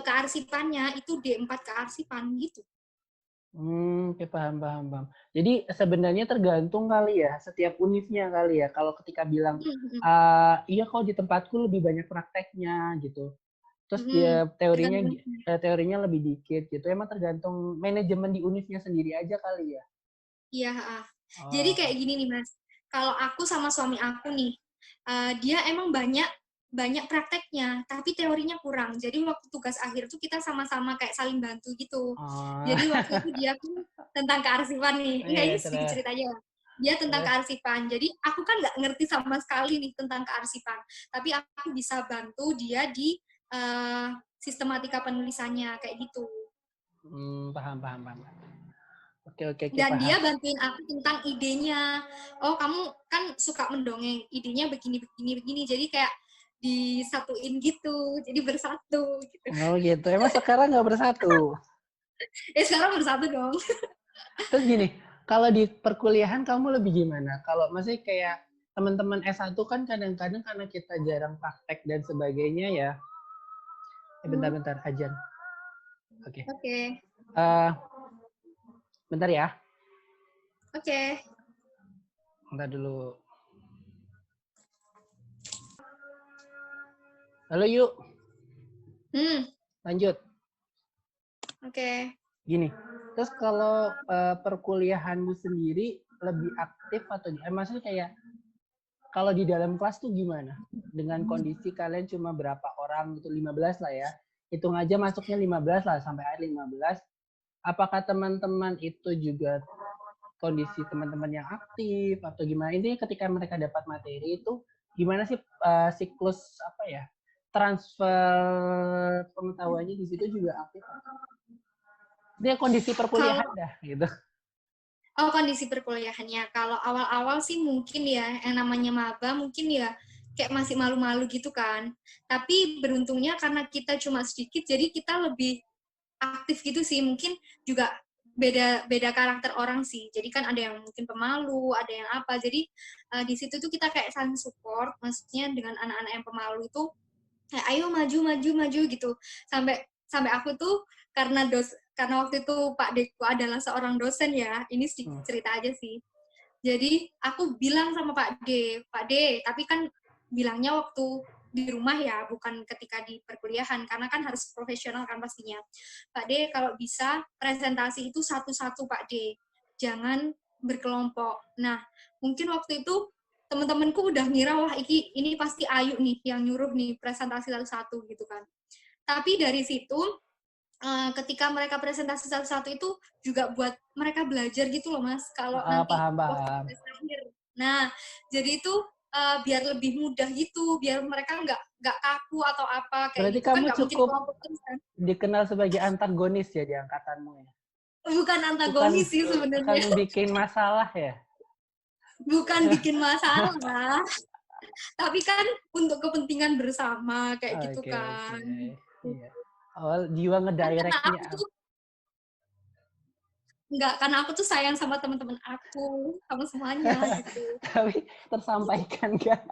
kearsipannya itu D4 kearsipan gitu. Oke, paham, paham, paham. Jadi sebenarnya tergantung kali ya, setiap univnya kali ya. Kalau ketika bilang, iya kok di tempatku lebih banyak prakteknya gitu. Terus dia teorinya Tergantung. teorinya lebih dikit gitu. Emang tergantung manajemen di univnya sendiri aja kali ya. Iya, jadi kayak Oh. gini nih Mas. Kalau aku sama suami aku nih, dia emang banyak banyak prakteknya, tapi teorinya kurang. Jadi waktu tugas akhir tuh kita sama-sama kayak saling bantu gitu. Oh. Jadi waktu itu dia kan tentang kearsipan nih. Enggak, Iya, ini sedikit terus. cerita aja. Dia tentang Terus. kearsipan. Jadi aku kan nggak ngerti sama sekali nih tentang kearsipan. Tapi aku bisa bantu dia di sistematika penulisannya kayak gitu. Paham, paham, paham. Oke, oke, oke, Dan paham. dia bantuin aku tentang idenya. Oh, kamu kan suka mendongeng, idenya begini begini begini. Jadi kayak disatuin gitu, jadi bersatu gitu. Oh gitu. Emang sekarang nggak bersatu? Sekarang bersatu dong. Terus gini, kalau di perkuliahan kamu lebih gimana? Kalau masih kayak teman-teman S1 kan kadang-kadang karena kita jarang praktek dan sebagainya ya. Bentar-bentar, ajan. Oke. Oke. Eh, bentar ya. Oke. Bentar dulu. Halo yuk, lanjut. Oke. Gini, terus kalau perkuliahanmu sendiri lebih aktif atau maksudnya kayak kalau di dalam kelas tuh gimana? Dengan kondisi kalian cuma berapa orang gitu, 15 lah ya. Hitung aja masuknya 15 lah, sampai akhir 15. Apakah teman-teman itu juga kondisi teman-teman yang aktif atau gimana? Intinya ketika mereka dapat materi itu gimana sih siklus apa ya? Transfer pengetahuannya di situ juga aktif. Dia kondisi perkuliahan Kalau dah gitu. kondisi perkuliahannya, kalau awal-awal sih mungkin ya, yang namanya maba mungkin ya kayak masih malu-malu gitu kan. Tapi beruntungnya karena kita cuma sedikit, jadi kita lebih aktif gitu sih. Mungkin juga beda beda karakter orang sih. Jadi kan ada yang mungkin pemalu, ada yang apa. Jadi di situ tuh kita kayak saling support, maksudnya dengan anak-anak yang pemalu itu kayak ayo maju maju maju gitu. Sampai sampai aku tuh karena waktu itu Pak Deku adalah seorang dosen ya. Ini sedikit cerita aja sih. Jadi aku bilang sama Pak D, tapi kan bilangnya waktu di rumah ya, bukan ketika di perkuliahan, karena kan harus profesional kan pastinya. Pak D, kalau bisa presentasi itu satu-satu Pak D, jangan berkelompok. Nah, mungkin waktu itu teman-temanku udah ngira, wah ini pasti Ayu nih yang nyuruh nih presentasi satu-satu gitu kan. Tapi dari situ ketika mereka presentasi satu-satu itu juga buat mereka belajar gitu loh Mas, kalau nanti Paham, waktu paham. tugas akhir. Nah, jadi itu biar lebih mudah gitu, biar mereka nggak kaku atau apa kayak Berarti gitu kan kamu nggak mungkin cukup kelompok terus kan. dikenal sebagai antagonis ya di angkatanmu ya? Bukan Bukan, antagonis sih bukan sebenarnya, bikin masalah ya? bukan bikin masalah, tapi kan untuk kepentingan bersama kayak gitu Oke, oke. kan. Iya. Awal jiwa Kan karena ngedirectnya. aku tuh nggak, karena aku tuh sayang sama teman-teman aku, sama semuanya gitu. Tapi tersampaikan kan?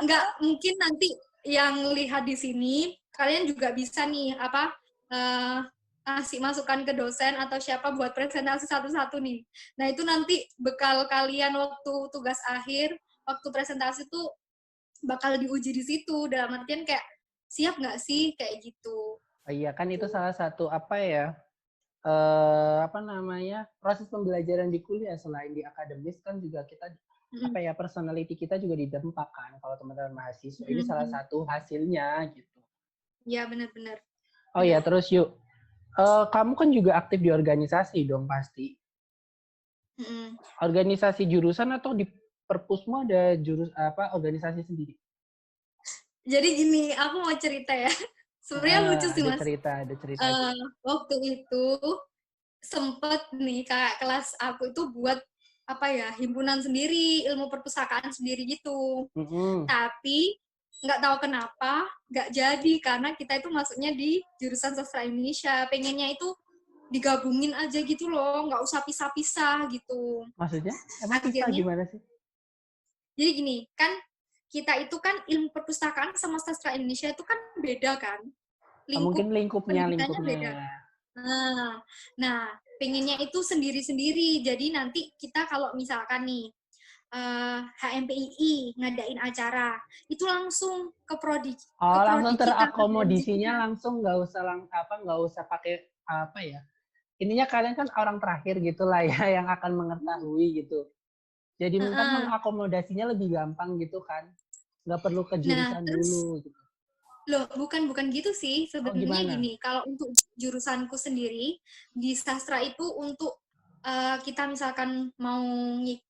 Nggak, mungkin nanti yang lihat di sini kalian juga bisa nih kasih masukan ke dosen atau siapa buat presentasi satu-satu nih. Nah itu nanti bekal kalian waktu tugas akhir, waktu presentasi tuh bakal diuji di situ, dalam artian kayak siap nggak sih kayak gitu. Oh iya, kan itu salah satu apa ya, apa namanya, proses pembelajaran di kuliah. Selain di akademis kan juga kita apa ya, personality kita juga didempak kan kalau teman-teman mahasiswa. Ini salah satu hasilnya gitu. Iya, benar-benar. Oh iya, terus yuk, kamu kan juga aktif di organisasi dong pasti. Organisasi jurusan atau di perpusmu ada organisasi sendiri? Jadi gini, aku mau cerita ya. Sebenarnya lucu sih, Mas. Ada cerita. Waktu itu sempet nih kayak kelas aku itu buat apa ya, himpunan sendiri, ilmu perpustakaan sendiri gitu. Tapi nggak tahu kenapa nggak jadi, karena kita itu masuknya di jurusan sastra Indonesia. Pengennya itu digabungin aja gitu loh, nggak usah pisah-pisah gitu. Maksudnya? Emang pisah gimana sih? Jadi gini, kan kita itu kan ilmu perpustakaan sama sastra Indonesia itu kan beda kan? Mungkin lingkupnya beda. Nah, pengennya itu sendiri-sendiri. Jadi nanti kita kalau misalkan nih HMPII ngadain acara, itu langsung ke prodi. Langsung terakomodisinya langsung nggak usah pakai apa ya? Intinya kalian kan orang terakhir gitulah ya yang akan mengetahui gitu. Jadi ntar mengakomodasinya lebih gampang gitu kan? Nggak perlu ke jurusan dulu gitu. Loh, bukan gitu sih. Sebenarnya gini, kalau untuk jurusanku sendiri, di sastra itu untuk kita misalkan mau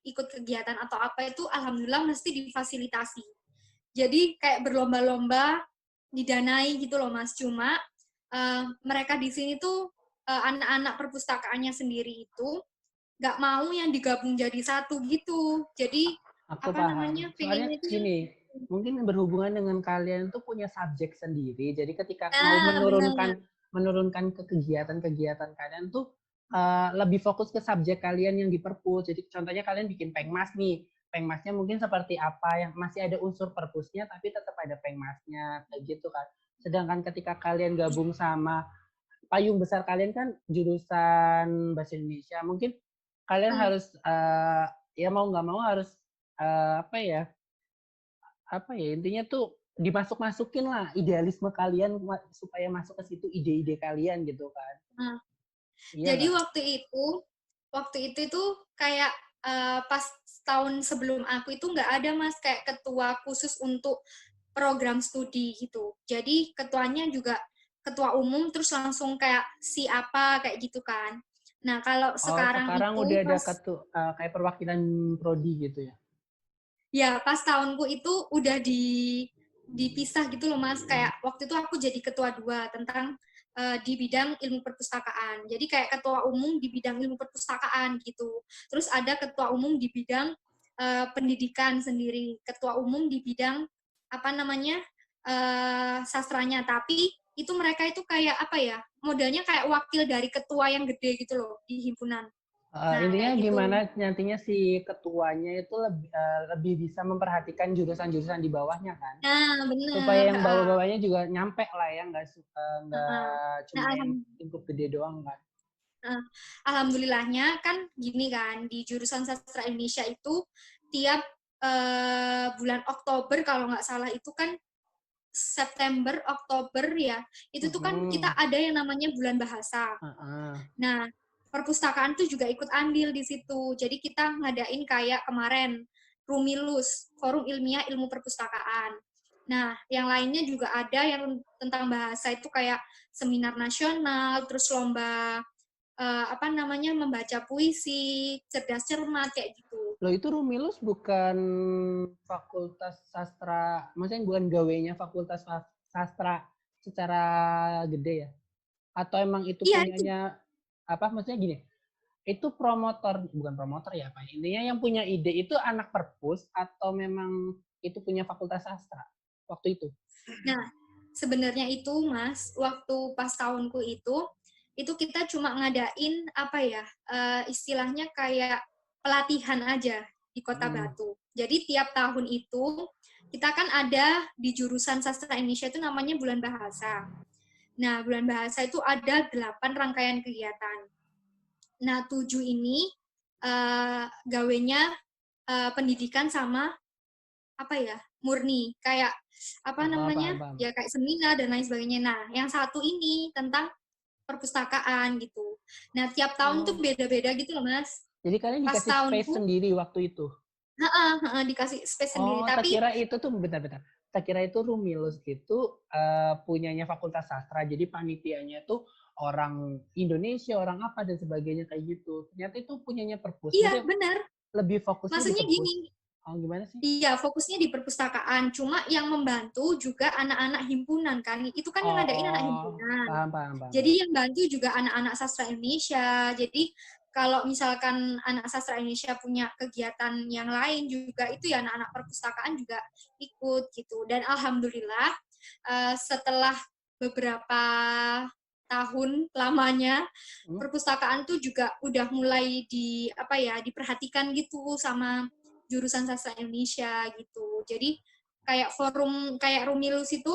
ikut kegiatan atau apa itu, alhamdulillah mesti difasilitasi. Jadi kayak berlomba-lomba, didanai gitu loh, Mas. Cuma mereka di sini tuh, anak-anak perpustakaannya sendiri itu, nggak mau yang digabung jadi satu gitu. Jadi, aku paham. Soalnya gini, mungkin berhubungan dengan kalian tuh punya subjek sendiri. Jadi ketika mau menurunkan ke kegiatan-kegiatan kalian tuh lebih fokus ke subjek kalian yang di perpus. Jadi contohnya kalian bikin pengmas nih. Pengmasnya mungkin seperti apa yang masih ada unsur perpusnya tapi tetap ada pengmasnya kayak gitu kan. Sedangkan ketika kalian gabung sama payung besar kalian kan jurusan bahasa Indonesia, mungkin kalian harus ya mau nggak mau harus apa ya intinya tuh dimasuk-masukin lah idealisme kalian supaya masuk ke situ ide-ide kalian gitu kan. Jadi waktu itu tuh kayak pas tahun sebelum aku itu nggak ada, Mas, kayak ketua khusus untuk program studi gitu. Jadi ketuanya juga ketua umum terus langsung kayak siapa kayak gitu kan. Nah, kalau sekarang itu udah ada kayak perwakilan prodi gitu ya. Ya, pas tahunku itu udah dipisah gitu loh, Mas. Kayak waktu itu aku jadi ketua 2 tentang di bidang ilmu perpustakaan. Jadi kayak ketua umum di bidang ilmu perpustakaan gitu. Terus ada ketua umum di bidang pendidikan sendiri, ketua umum di bidang apa namanya sastranya. Tapi itu mereka itu kayak apa ya? Modelnya kayak wakil dari ketua yang gede gitu loh di himpunan. Intinya gimana nantinya si ketuanya itu lebih bisa memperhatikan jurusan-jurusan di bawahnya kan? Nah, benar. Supaya yang bawah-bawahnya juga nyampe lah ya, nggak cuma yang lingkup gede doang kan? Alhamdulillahnya kan gini kan, di jurusan sastra Indonesia itu tiap bulan Oktober kalau nggak salah itu kan September, Oktober ya, itu tuh kan kita ada yang namanya bulan bahasa. Nah, perpustakaan tuh juga ikut andil di situ. Jadi kita ngadain kayak kemarin Rumilus, Forum Ilmiah Ilmu Perpustakaan. Nah, yang lainnya juga ada yang tentang bahasa itu kayak seminar nasional, terus lomba apa namanya membaca puisi, cerdas cermat kayak gitu. Loh itu Rumilus bukan fakultas sastra, maksudnya bukan gawenya fakultas sastra secara gede ya? Atau emang itu punyanya apa? Maksudnya gini, itu bukan promotor ya Pak? Intinya yang punya ide itu anak perpus atau memang itu punya fakultas sastra waktu itu? Nah, sebenarnya itu Mas, waktu pas tahunku itu kita cuma ngadain apa ya, istilahnya kayak pelatihan aja di Kota Batu. Jadi tiap tahun itu kita kan ada di jurusan sastra Indonesia itu namanya Bulan Bahasa. Nah, Bulan Bahasa itu ada 8 rangkaian kegiatan. Nah, 7 ini gawenya pendidikan sama apa ya, murni kayak apa Oh, namanya, paham, paham. ya kayak seminar dan lain sebagainya. Nah, yang satu ini tentang perpustakaan gitu. Nah, tiap tahun tuh Oh, beda-beda gitu loh, Mas. jadi kalian Pas dikasih space tahunku sendiri waktu itu? heeh heeh, dikasih space sendiri, Oh, tak tapi kira itu tuh bentar-bentar. Tak kira itu Rumilus itu punyanya Fakultas Sastra. Jadi panitianya tuh orang Indonesia, orang apa dan sebagainya kayak gitu. Ternyata itu punyanya Perpus. iya Berarti bener, lebih fokusnya di maksudnya Perpus. gini, Oh, gimana sih? iya fokusnya di perpustakaan, cuma yang membantu juga anak-anak himpunan kan, itu kan yang ngadain anak Oh, himpunan. paham, paham, paham. Jadi yang bantu juga anak-anak sastra Indonesia. Jadi kalau misalkan anak sastra Indonesia punya kegiatan yang lain juga, itu ya anak-anak perpustakaan juga ikut gitu. Dan alhamdulillah setelah beberapa tahun lamanya, Hmm? perpustakaan tuh juga udah mulai di apa ya, diperhatikan gitu sama jurusan sastra Indonesia gitu. Jadi kayak forum kayak Rumilus itu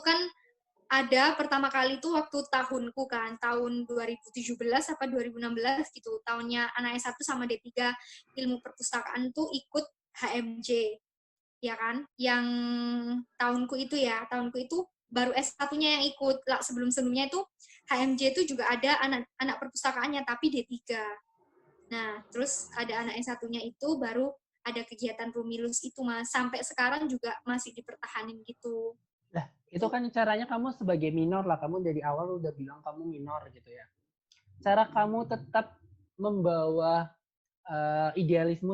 kan ada pertama kali tuh waktu tahunku kan, tahun 2017 apa 2016 gitu, tahunnya anak S1 sama D3 ilmu perpustakaan tuh ikut HMJ, ya kan? Yang tahunku itu baru S1-nya yang ikut. Lah, sebelum-sebelumnya itu HMJ itu juga ada anak perpustakaannya tapi D3. Nah, terus ada anak S1-nya itu baru ada kegiatan Rumilus itu, Mas. Sampai sekarang juga masih dipertahanin gitu. Lah, itu kan caranya kamu sebagai minor lah. Kamu dari awal udah bilang kamu minor gitu ya. Cara kamu tetap membawa idealisme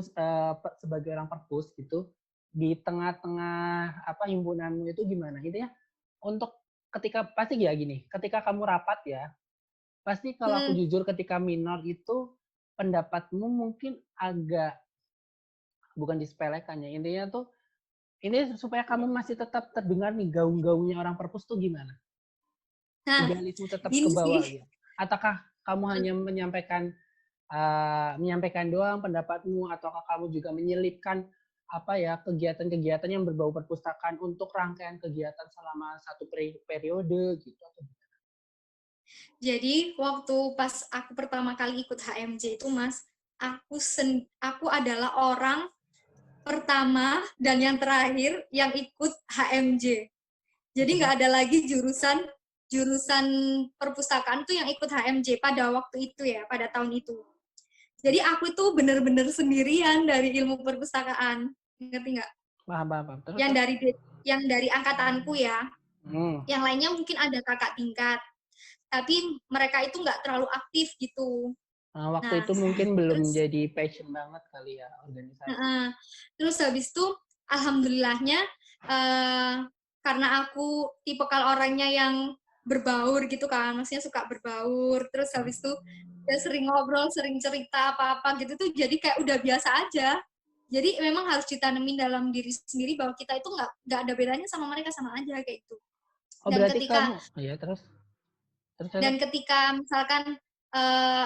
sebagai orang perpus gitu di tengah-tengah apa himpunanmu itu gimana? Intinya untuk ketika pasti ya gini, ketika kamu rapat ya, pasti kalau aku Hmm. jujur ketika minor itu pendapatmu mungkin agak bukan disepelekan ya. Intinya tuh ini supaya kamu masih tetap terdengar nih gaung-gaungnya orang perpus tuh gimana? Nah, Idealisme tetap ke gini bawah sih. gitu. Ataukah kamu hanya menyampaikan doang pendapatmu ataukah kamu juga menyelipkan apa ya kegiatan-kegiatan yang berbau perpustakaan untuk rangkaian kegiatan selama satu periode gitu atau Jadi waktu pas aku pertama kali ikut HMJ itu, Mas, aku adalah orang pertama dan yang terakhir yang ikut HMJ. Jadi maksudnya? nggak ada lagi jurusan jurusan perpustakaan tuh yang ikut HMJ pada waktu itu ya, pada tahun itu. Jadi aku itu bener-bener sendirian dari ilmu perpustakaan. Ngerti nggak? Paham, paham, paham. Terus, Yang terus? dari angkatanku ya. Hmm. Yang lainnya mungkin ada kakak tingkat, tapi mereka itu nggak terlalu aktif gitu. Nah, waktu Nah, itu mungkin belum terus jadi passion banget kali ya organisasi. terus habis itu alhamdulillahnya uh, karena aku tipe kalau orangnya yang berbaur gitu kan, maksudnya suka berbaur, terus habis itu ya sering ngobrol, sering cerita apa-apa gitu tuh jadi kayak udah biasa aja. Jadi memang harus ditanemin dalam diri sendiri bahwa kita itu nggak ada bedanya sama mereka, sama aja kayak gitu. Oh Dan berarti ketika kamu, oh, ya terus, terus, terus. dan ketika misalkan uh,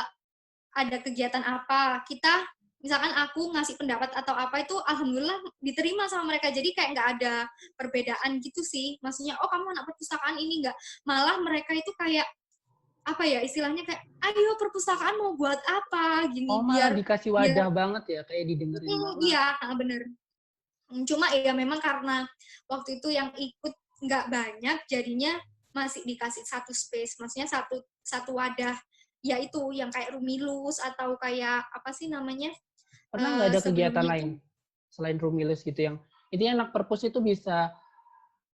ada kegiatan apa, kita misalkan aku ngasih pendapat atau apa itu alhamdulillah diterima sama mereka. Jadi kayak nggak ada perbedaan gitu sih. Maksudnya, oh kamu anak perpustakaan ini nggak. Malah mereka itu kayak apa ya istilahnya kayak ayo perpustakaan mau buat apa Oh gini malah biar dikasih biar wadah banget ya, kayak didengerin banget. iya bener. Cuma ya memang karena waktu itu yang ikut nggak banyak jadinya masih dikasih satu space, maksudnya satu satu wadah, yaitu yang kayak Rumilus atau kayak apa sih namanya Pernah nggak ada kegiatan sebelumnya lain tuh selain Rumilus gitu yang intinya anak perpus itu bisa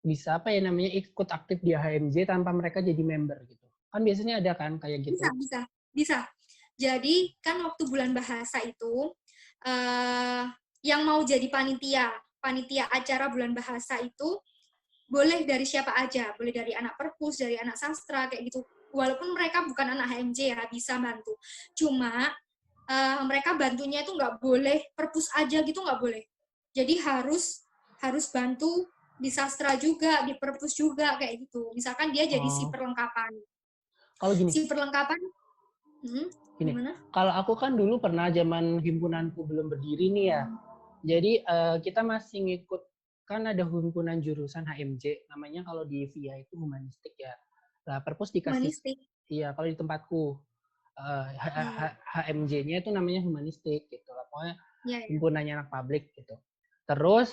bisa apa ya namanya ikut aktif di HMJ tanpa mereka jadi member gitu. Kan biasanya ada kan kayak bisa gitu. bisa bisa. Jadi kan waktu bulan bahasa itu uh, yang mau jadi panitia acara bulan bahasa itu boleh dari siapa aja, boleh dari anak perpus, dari anak sastra kayak gitu. Walaupun mereka bukan anak HMJ ya bisa bantu. Cuma mereka bantunya itu nggak boleh perpus aja gitu, nggak boleh. Jadi harus bantu di sastra juga, di perpus juga kayak gitu. Misalkan dia jadi si Oh, perlengkapan. kalau gini, Si perlengkapan, gini. gimana? Kalau aku kan dulu pernah zaman himpunanku belum berdiri nih ya. Jadi kita masih ngikut kan ada himpunan jurusan HMJ namanya kalau di VIA itu humanistik ya. Lah perpus dikasih Humanistik. iya kalau di tempatku Hmm. HMJ-nya itu namanya humanistik gitu lah. Pokoknya Ya, ya. himpunannya anak publik gitu. Terus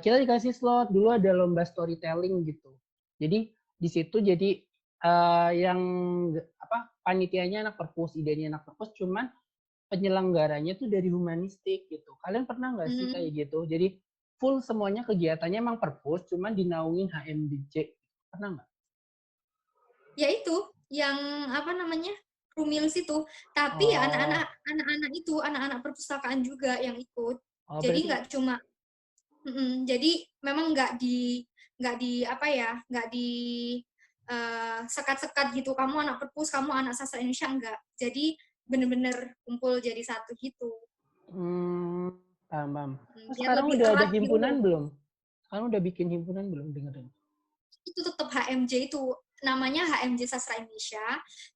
kita dikasih slot, dulu ada lomba storytelling gitu. Jadi di situ jadi yang panitianya anak perpus, idenya anak perpus, cuman penyelenggaranya tuh dari humanistik gitu. Kalian pernah nggak sih kayak gitu? Jadi full semuanya kegiatannya emang perpus, cuman dinaungin HMDJ. Pernah nggak? Ya itu yang apa namanya Rumils itu. Tapi ya Oh, anak-anak perpustakaan juga yang ikut. oh Jadi berarti, nggak cuma jadi memang nggak di sekat-sekat gitu. Kamu anak perpus, kamu anak sastra Indonesia enggak. Jadi bener-bener kumpul jadi satu gitu. paham, paham. Terus Biar sekarang lebih udah ada erat gitu himpunan loh. belum? Sekarang udah bikin himpunan belum? Dengerin. Itu tetap HMJ itu namanya HMJ Sastra Indonesia,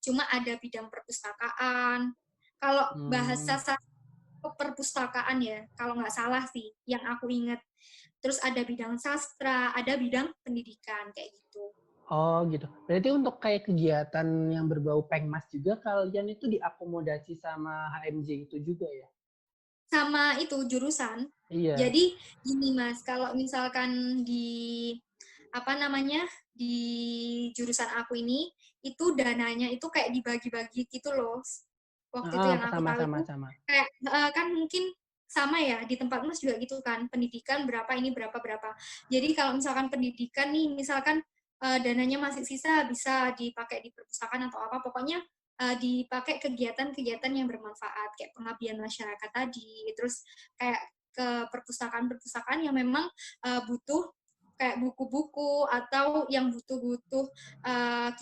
cuma ada bidang perpustakaan. Kalau bahasa Hmm. perpustakaan ya, kalau nggak salah sih, yang aku ingat. Terus ada bidang sastra, ada bidang pendidikan kayak gitu. Oh gitu. Berarti untuk kayak kegiatan yang berbau pengmas juga kalian itu diakomodasi sama HMJ itu juga ya? Sama itu jurusan. Iya. Jadi gini Mas, kalau misalkan di apa namanya di jurusan aku ini itu dananya itu kayak dibagi-bagi gitu loh. Waktu itu Ah, yang aku sama tahu sama itu sama. kayak kan mungkin sama ya di tempat Mas juga gitu kan. Pendidikan berapa ini berapa berapa. Jadi kalau misalkan pendidikan nih misalkan dananya masih sisa bisa dipakai di perpustakaan atau apa pokoknya dipakai kegiatan-kegiatan yang bermanfaat kayak pengabdian masyarakat tadi terus kayak ke perpustakaan-perpustakaan yang memang butuh kayak buku-buku atau yang butuh-butuh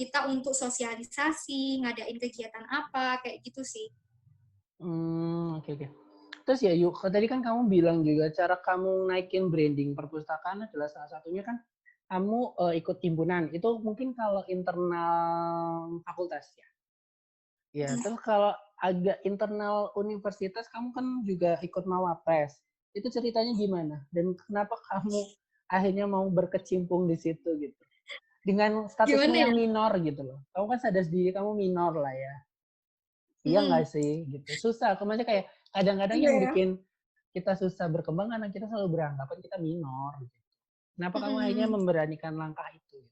kita untuk sosialisasi ngadain kegiatan apa kayak gitu sih. Oke oke. Terus ya Yuk, tadi kan kamu bilang juga cara kamu naikin branding perpustakaan adalah salah satunya kan kamu ikut himpunan. Itu mungkin kalau internal fakultas ya. Ya, terus kalau agak internal universitas, kamu kan juga ikut Mawapres. Itu ceritanya gimana? Dan kenapa kamu akhirnya mau berkecimpung di situ gitu? Dengan statusmu Gimana yang ya? minor gitu loh. Kamu kan sadar sendiri kamu minor lah ya. Iya nggak Hmm, sih? Gitu. Susah. Kemarin kayak kadang-kadang iya yang ya. bikin kita susah berkembang karena kita selalu beranggapan kita minor. Gitu. Kenapa kamu akhirnya Hmm. memberanikan langkah itu?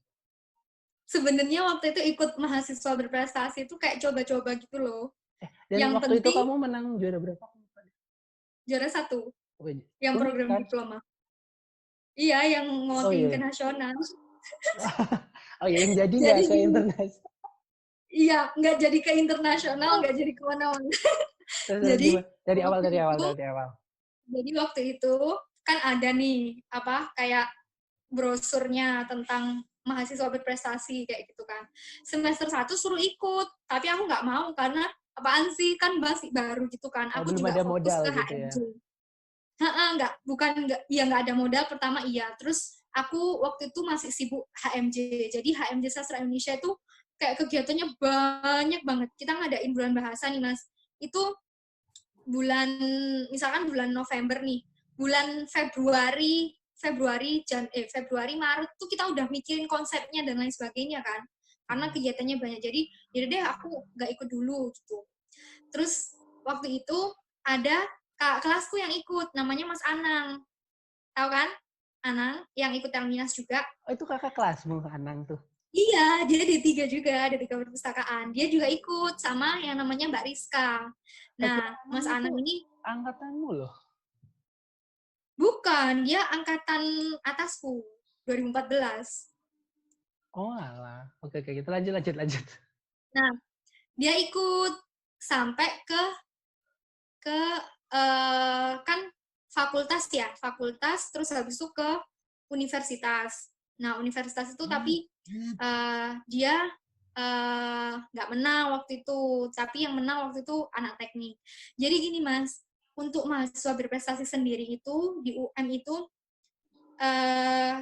Sebenarnya waktu itu ikut mahasiswa berprestasi itu kayak coba-coba gitu loh. Dan Yang waktu itu penting kamu menang juara berapa? juara satu, Oh, yang unik program kan? diploma. Iya, yang Oh mewakili ke iya. nasional. Oh ya, yang jadi Jadi nggak ke gini, internasional. iya, nggak jadi ke internasional, nggak jadi kemana-mana. Terus Jadi gimana? Dari awal, waktu dari awal, itu, dari awal. kan ada nih apa kayak brosurnya tentang mahasiswa berprestasi kayak gitu kan. Semester 1 suruh ikut, tapi aku nggak mau karena apaan sih kan masih baru gitu kan. Oh, Aku belum juga ada fokus modal ke gitu ya. HMJ. Nggak, bukan nggak, ya nggak ada modal pertama iya. Terus aku waktu itu masih sibuk HMJ. Jadi HMJ Sastra Indonesia itu kayak kegiatannya banyak banget. Kita ngadain bulan bahasa nih mas. Itu bulan misalkan bulan November nih, bulan Februari Maret tuh kita udah mikirin konsepnya dan lain sebagainya kan, karena kegiatannya banyak. Jadi jadi deh aku nggak ikut dulu gitu. Terus waktu itu ada kak kelasku yang ikut, namanya Mas Anang, tahu kan? Anang yang ikut yang Minas juga. Oh, itu kakak kelasmu, Anang tuh. Iya, dia D3 juga, D3 perpustakaan. Dia juga ikut sama yang namanya Mbak Rizka. Saya Nah, kira Anang Mas itu Anang ini angkatanmu loh. bukan, dia angkatan atasku, 2014. Oh alah. Oke, oke. Kita lanjut, lanjut, lanjut. Nah, dia ikut sampai ke kan fakultas ya, fakultas terus habis itu ke universitas. Nah, universitas itu tapi dia nggak menang waktu itu, tapi yang menang waktu itu anak teknik. Jadi gini mas, untuk mahasiswa berprestasi sendiri itu di UM itu eh,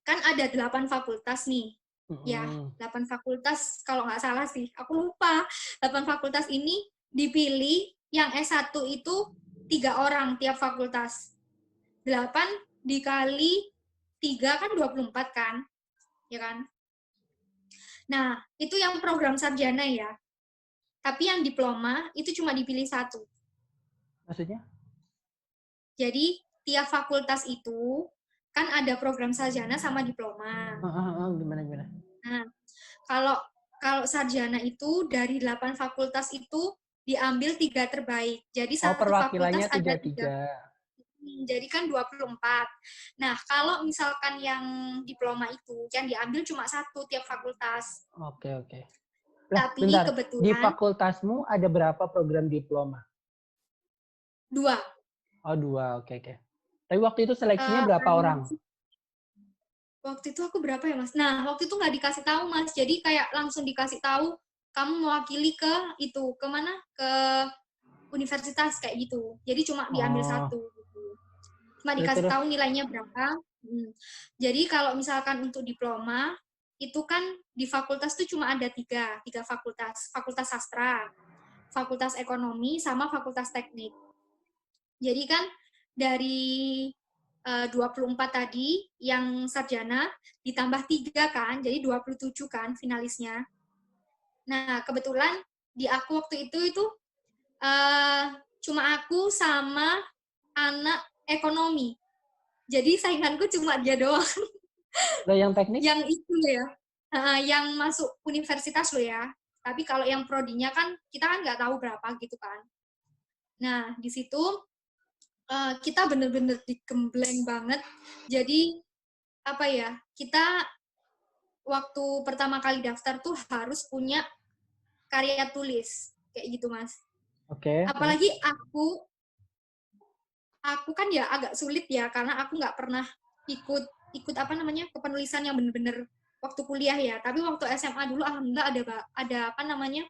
kan ada 8 fakultas nih. Ya, 8 fakultas kalau nggak salah sih. Aku lupa. 8 fakultas ini dipilih yang S1 itu 3 orang tiap fakultas. 8 dikali 3 kan 24 kan? Ya kan? Nah, itu yang program sarjana ya. Tapi yang diploma itu cuma dipilih 1. Maksudnya? Jadi tiap fakultas itu kan ada program sarjana sama diploma. Gimana? Nah, kalau kalau sarjana itu dari 8 fakultas itu diambil 3 terbaik. Jadi satu Perwakilannya fakultas ada 3. 3-3. Jadi kan 24. Nah, kalau misalkan yang diploma itu yang diambil cuma 1 tiap fakultas. Oke. Lah, Tapi bentar. Di kebetulan fakultasmu ada berapa program diploma? 2. Oh, 2. Oke. Tapi waktu itu seleksinya berapa orang? Waktu itu aku berapa ya, Mas? Nah, waktu itu nggak dikasih tahu, Mas. Jadi kayak langsung dikasih tahu kamu mewakili ke mana? Ke universitas kayak gitu. Jadi cuma diambil 1 gitu. Cuma dikasih Terus? tahu nilainya berapa. Jadi kalau misalkan untuk diploma itu kan di fakultas tuh cuma ada 3 fakultas. Fakultas sastra, fakultas ekonomi, sama fakultas teknik. Jadi kan dari 24 tadi yang sarjana ditambah 3 kan, jadi 27 kan finalisnya. Nah, kebetulan di aku waktu itu cuma aku sama anak ekonomi. Jadi sainganku cuma dia doang. Lah yang teknik? Yang itu ya, yang masuk universitas loh ya. Tapi kalau yang prodinya kan kita kan nggak tahu berapa gitu kan. Nah, di situ kita bener-bener digembleng banget. Jadi apa ya, kita waktu pertama kali daftar tuh harus punya karya tulis kayak gitu, Mas. Oke. Apalagi aku kan ya agak sulit ya karena aku nggak pernah ikut apa namanya kepenulisan yang bener-bener waktu kuliah ya. Tapi waktu SMA dulu alhamdulillah ada apa namanya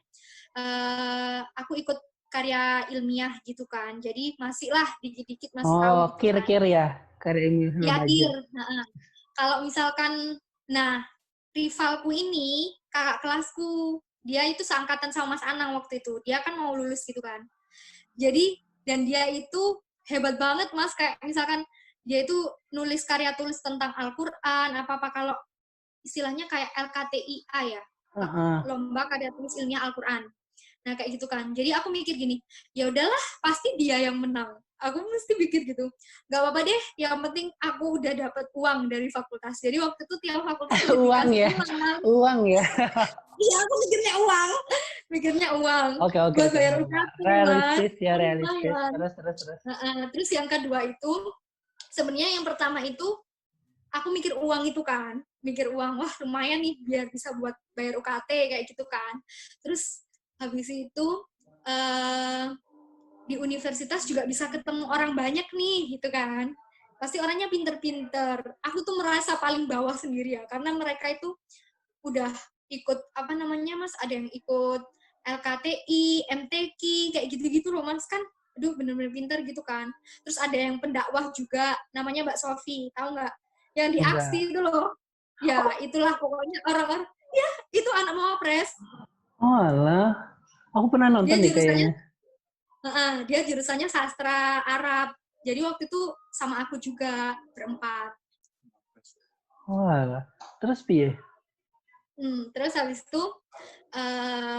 aku ikut karya ilmiah gitu kan. Jadi masih lah dikit-dikit masih tahu gitu kan. Kir-kir ya. Karya ilmiah Ya remaja. kir. Kalau misalkan, nah rivalku ini kakak kelasku, dia itu seangkatan sama Mas Anang waktu itu. Dia kan mau lulus gitu kan. Jadi dan dia itu hebat banget Mas, kayak misalkan dia itu nulis karya tulis tentang Al-Qur'an, apa-apa kalau istilahnya kayak LKTIA ya. Lomba karya tulis ilmiah Al-Qur'an. Nah, kayak gitu kan. Jadi aku mikir gini, ya udahlah, pasti dia yang menang. Aku mesti mikir gitu. Gak apa-apa deh, yang penting aku udah dapat uang dari fakultas. Jadi waktu itu tiap fakultas udah Uang dikasih ya. uang. Uang ya. Iya, aku mikirnya uang. Mikirnya uang. Oke. Buat bayar UKT, Mas. Realistis ya, Kan realistis. lumayan. Terus. Terus yang kedua itu, sebenarnya yang pertama itu, aku mikir uang itu kan. Mikir uang, wah lumayan nih biar bisa buat bayar UKT kayak gitu kan. Terus habis itu di universitas juga bisa ketemu orang banyak nih gitu kan, pasti orangnya pinter-pinter. Aku tuh merasa paling bawah sendiri ya karena mereka itu udah ikut apa namanya Mas, ada yang ikut LKTI, MTQ kayak gitu-gitu loh Mas, kan aduh bener-bener pinter gitu kan. Terus ada yang pendakwah juga namanya Mbak Sofi, tahu nggak, yang di aksi itu loh ya. Itulah pokoknya orang-orang ya, itu anak Mawapres. Oh alah, aku pernah nonton deh kayaknya. Dia jurusannya sastra Arab. Jadi waktu itu sama aku juga berempat. Oh alah. Terus piye? Terus habis itu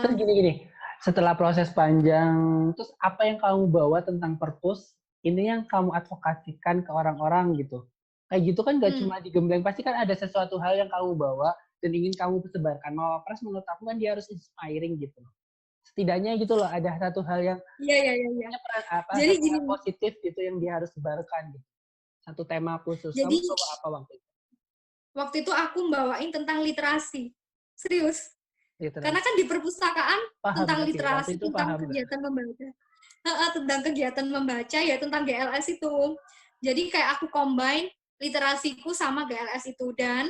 Terus gini. Setelah proses panjang, terus apa yang kamu bawa tentang perpus? Ini yang kamu advokasikan ke orang-orang gitu. Kayak gitu kan gak cuma digembleng, pasti kan ada sesuatu hal yang kamu bawa dan ingin kamu sebarkan. Mawapres menurut aku kan dia harus inspiring gitu. Setidaknya gitu loh, ada satu hal yang Iya. Jadi gini, positif gitu yang dia harus sebarkan gitu. Satu tema khusus. Jadi, kamu bawa apa waktu itu? Waktu itu aku bawain tentang literasi. Serius. Literasi. Karena kan di perpustakaan tentang literasi, itu tentang kegiatan membaca. Tentang kegiatan membaca ya, tentang GLS itu. Jadi kayak aku combine literasiku sama GLS itu. Dan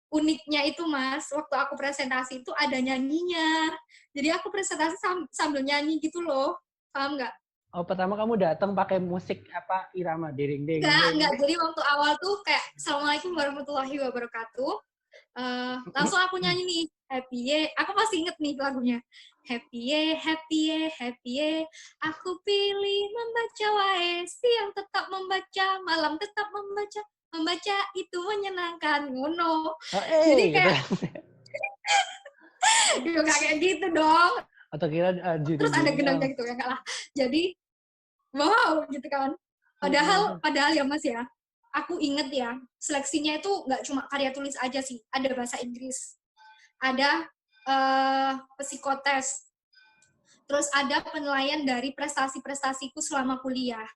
uniknya itu Mas, waktu aku presentasi itu ada nyanyinya. Jadi aku presentasi sambil nyanyi gitu loh. Paham nggak? Oh, pertama kamu datang pakai musik apa, irama dering ding. Enggak. Jadi waktu awal tuh kayak Assalamualaikum warahmatullahi wabarakatuh. Langsung aku nyanyi nih, happy ye. Aku masih inget nih lagunya. Happy ye, aku pilih membaca wae, siang tetap membaca, malam tetap membaca, membaca itu menyenangkan, ngono. Jadi kayak kayak gitu dong. Atau kira terus ada genangnya gitu ya, enggak lah. Jadi wow gitu kan. Padahal ya Mas ya, aku inget ya, seleksinya itu nggak cuma karya tulis aja sih, ada bahasa Inggris, ada psikotes, terus ada penilaian dari prestasi-prestasiku selama kuliah.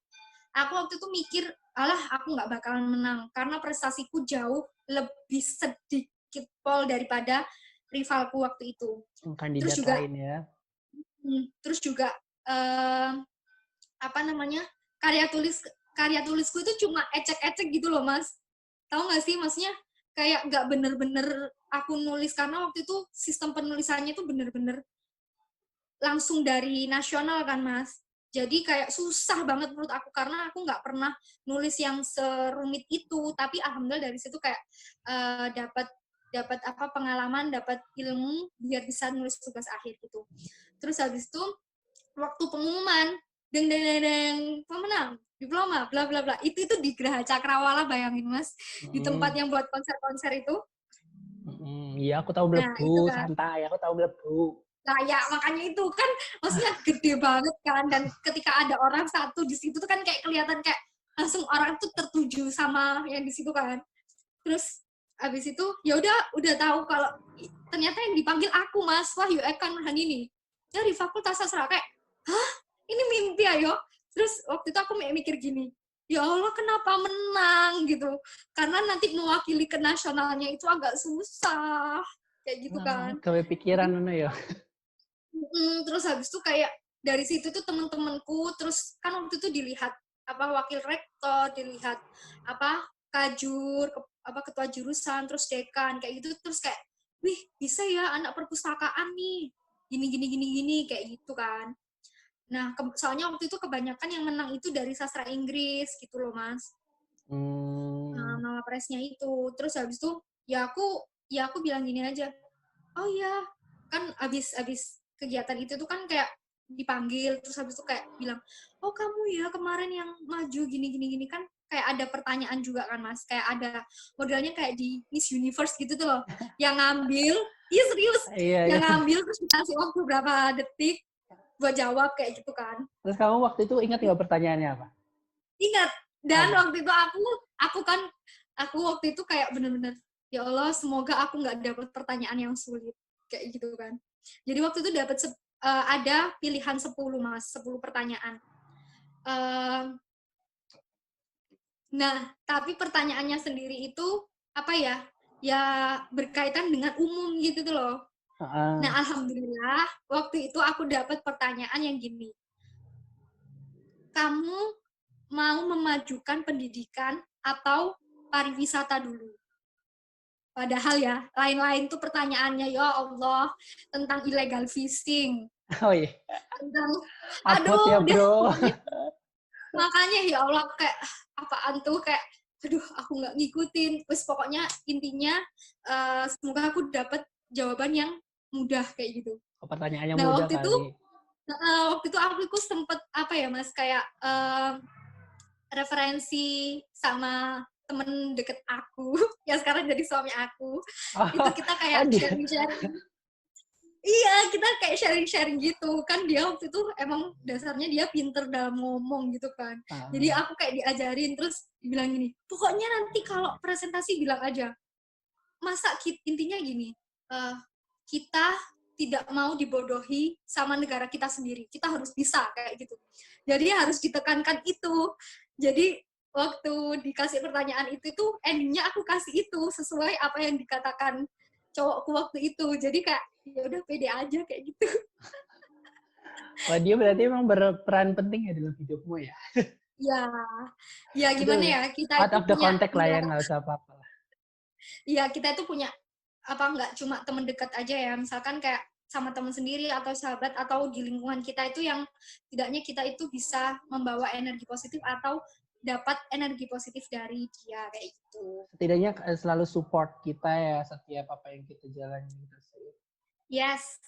Aku waktu itu mikir, alah aku nggak bakalan menang, karena prestasiku jauh lebih sedikit pol daripada rivalku waktu itu. Kandidat lain ya. Terus juga apa namanya, karya tulisku itu cuma ecek-ecek gitu loh Mas. Tahu nggak sih, maksudnya kayak nggak bener-bener aku nulis, karena waktu itu sistem penulisannya itu bener-bener langsung dari nasional kan Mas. Jadi kayak susah banget menurut aku, karena aku nggak pernah nulis yang serumit itu. Tapi alhamdulillah dari situ kayak dapat apa, pengalaman, dapat ilmu biar bisa nulis tugas akhir gitu. Terus habis itu waktu pengumuman, deng deng deng deng, pemenang diploma bla bla bla, itu di Geraha Cakrawala, bayangin Mas, di tempat yang buat konser-konser itu. Iya, aku tahu Nah Blebu, itu kan, santai, aku tahu Blebu. nah ya makanya itu kan maksudnya gede banget kan, dan ketika ada orang satu di situ tuh kan kayak kelihatan kayak langsung orang tuh tertuju sama yang di situ kan. Terus abis itu ya udah tahu kalau ternyata yang dipanggil aku Mas Wahyu Eka Nurhanini dari Fakultas Sastra. Kayak, hah, ini mimpi ayo. Terus waktu itu aku mikir gini, ya Allah kenapa menang gitu, karena nanti mewakili ke nasionalnya itu agak susah kayak gitu kan. Kepikiran mana ya. Terus habis itu kayak dari situ tuh temen-temenku, terus kan waktu itu dilihat apa wakil rektor, dilihat apa kajur, apa ketua jurusan, terus dekan kayak gitu, terus kayak wih bisa ya anak perpustakaan nih gini kayak gitu kan. Nah soalnya waktu itu kebanyakan yang menang itu dari sastra Inggris gitu loh Mas. Nah, nama presnya itu. Terus habis itu ya aku bilang gini aja, oh ya kan abis kegiatan itu tuh kan kayak dipanggil, terus habis itu kayak bilang, oh kamu ya kemarin yang maju gini kan, kayak ada pertanyaan juga kan Mas, kayak ada modelnya kayak di Miss Universe gitu tuh loh, yang ngambil, iya serius, yang ngambil terus dikasih waktu berapa detik buat jawab kayak gitu kan. Terus kamu waktu itu ingat nggak pertanyaannya apa? Ingat, dan waktu itu aku waktu itu kayak bener-bener, ya Allah semoga aku nggak dapet pertanyaan yang sulit kayak gitu kan. Jadi waktu itu dapat ada pilihan 10 Mas, 10 pertanyaan. Nah, tapi pertanyaannya sendiri itu apa ya? Ya berkaitan dengan umum gitu tuh loh. Nah, alhamdulillah waktu itu aku dapat pertanyaan yang gini. Kamu mau memajukan pendidikan atau pariwisata dulu? Padahal ya, lain-lain tuh pertanyaannya, ya Allah, tentang illegal fishing. Oh iya. Tentang, Apot ya bro. Makanya ya Allah, kayak apaan tuh, kayak aduh aku nggak ngikutin. Terus pokoknya intinya semoga aku dapat jawaban yang mudah kayak gitu. Pertanyaannya Nah mudah waktu kali. itu aku sempet apa ya Mas, kayak referensi sama temen deket aku yang sekarang jadi suami aku. Itu kita kayak sharing-sharing. Iya, kita kayak sharing-sharing gitu. Kan dia waktu itu emang dasarnya dia pinter dalam ngomong gitu kan. Jadi aku kayak diajarin, terus dibilang gini, pokoknya nanti kalau presentasi bilang aja, intinya gini, kita tidak mau dibodohi sama negara kita sendiri. Kita harus bisa kayak gitu. Jadi harus ditekankan itu. Jadi waktu dikasih pertanyaan itu tuh endingnya aku kasih itu sesuai apa yang dikatakan cowokku waktu itu. Jadi kayak ya udah pede aja kayak gitu. Wah, dia berarti emang berperan penting ya dalam hidupmu ya. Ya gimana ya, kita out itu of the punya, context lah ya, nggak usah apa-apa lah. Iya, kita itu punya apa nggak cuma teman dekat aja ya, misalkan kayak sama teman sendiri atau sahabat atau di lingkungan kita itu yang tidaknya kita itu bisa membawa energi positif atau dapat energi positif dari dia kayak gitu. Setidaknya selalu support kita ya setiap apa yang kita jalani gitu sih. Yes.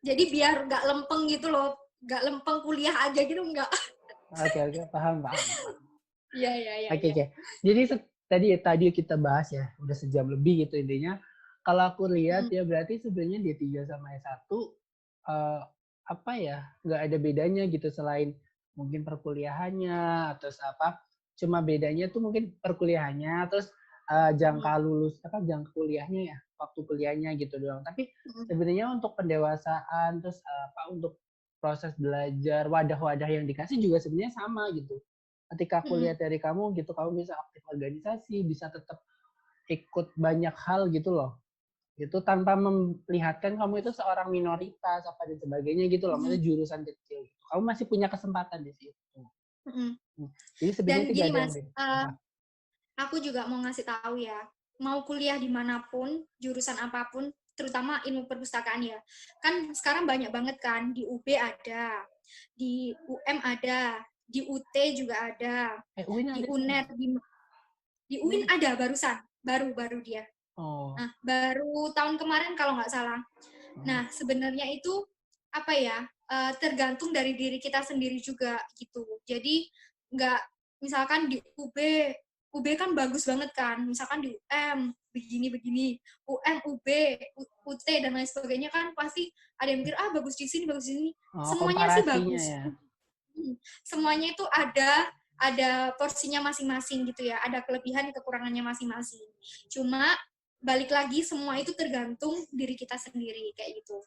Jadi biar nggak lempeng gitu loh, nggak lempeng kuliah aja gitu nggak. Oke, paham. Iya. Oke. Jadi tadi kita bahas ya, udah sejam lebih gitu intinya. Kalau aku lihat ya berarti sebenarnya D3 sama S1 apa ya, nggak ada bedanya gitu selain mungkin perkuliahannya atau apa. cuma bedanya tuh mungkin perkuliahannya, terus jangka jangka kuliahnya ya, waktu kuliahnya gitu doang. Tapi sebenarnya untuk pendewasaan, terus untuk proses belajar, wadah-wadah yang dikasih juga sebenarnya sama gitu. Ketika aku lihat dari kamu gitu, kamu bisa aktif organisasi, bisa tetap ikut banyak hal gitu loh. Gitu tanpa memperlihatkan kamu itu seorang minoritas apa dan sebagainya gitu loh, maksudnya jurusan kecil. Kamu masih punya kesempatan di situ. Jadi sebenarnya Dan tidak gini ada yang Mas, beda. Apa? aku juga mau ngasih tahu ya, mau kuliah dimanapun, jurusan apapun, terutama ilmu perpustakaan ya. Kan sekarang banyak banget kan, di UB ada, di UM ada, di UT juga ada, UIN di ada UNER, sekarang? di UIN ada barusan, baru dia. Oh. Nah, baru tahun kemarin kalau nggak salah. Nah, sebenarnya itu apa ya, tergantung dari diri kita sendiri juga gitu. Jadi nggak, misalkan di UB kan bagus banget kan, misalkan di UM begini-begini, UM, UB, UT dan lain sebagainya kan pasti ada yang mikir bagus di sini, bagus di sini. Oh, Semuanya sih komparasinya bagus. ya. Semuanya itu ada porsinya masing-masing gitu ya, ada kelebihan kekurangannya masing-masing. Cuma balik lagi semua itu tergantung diri kita sendiri kayak gitu.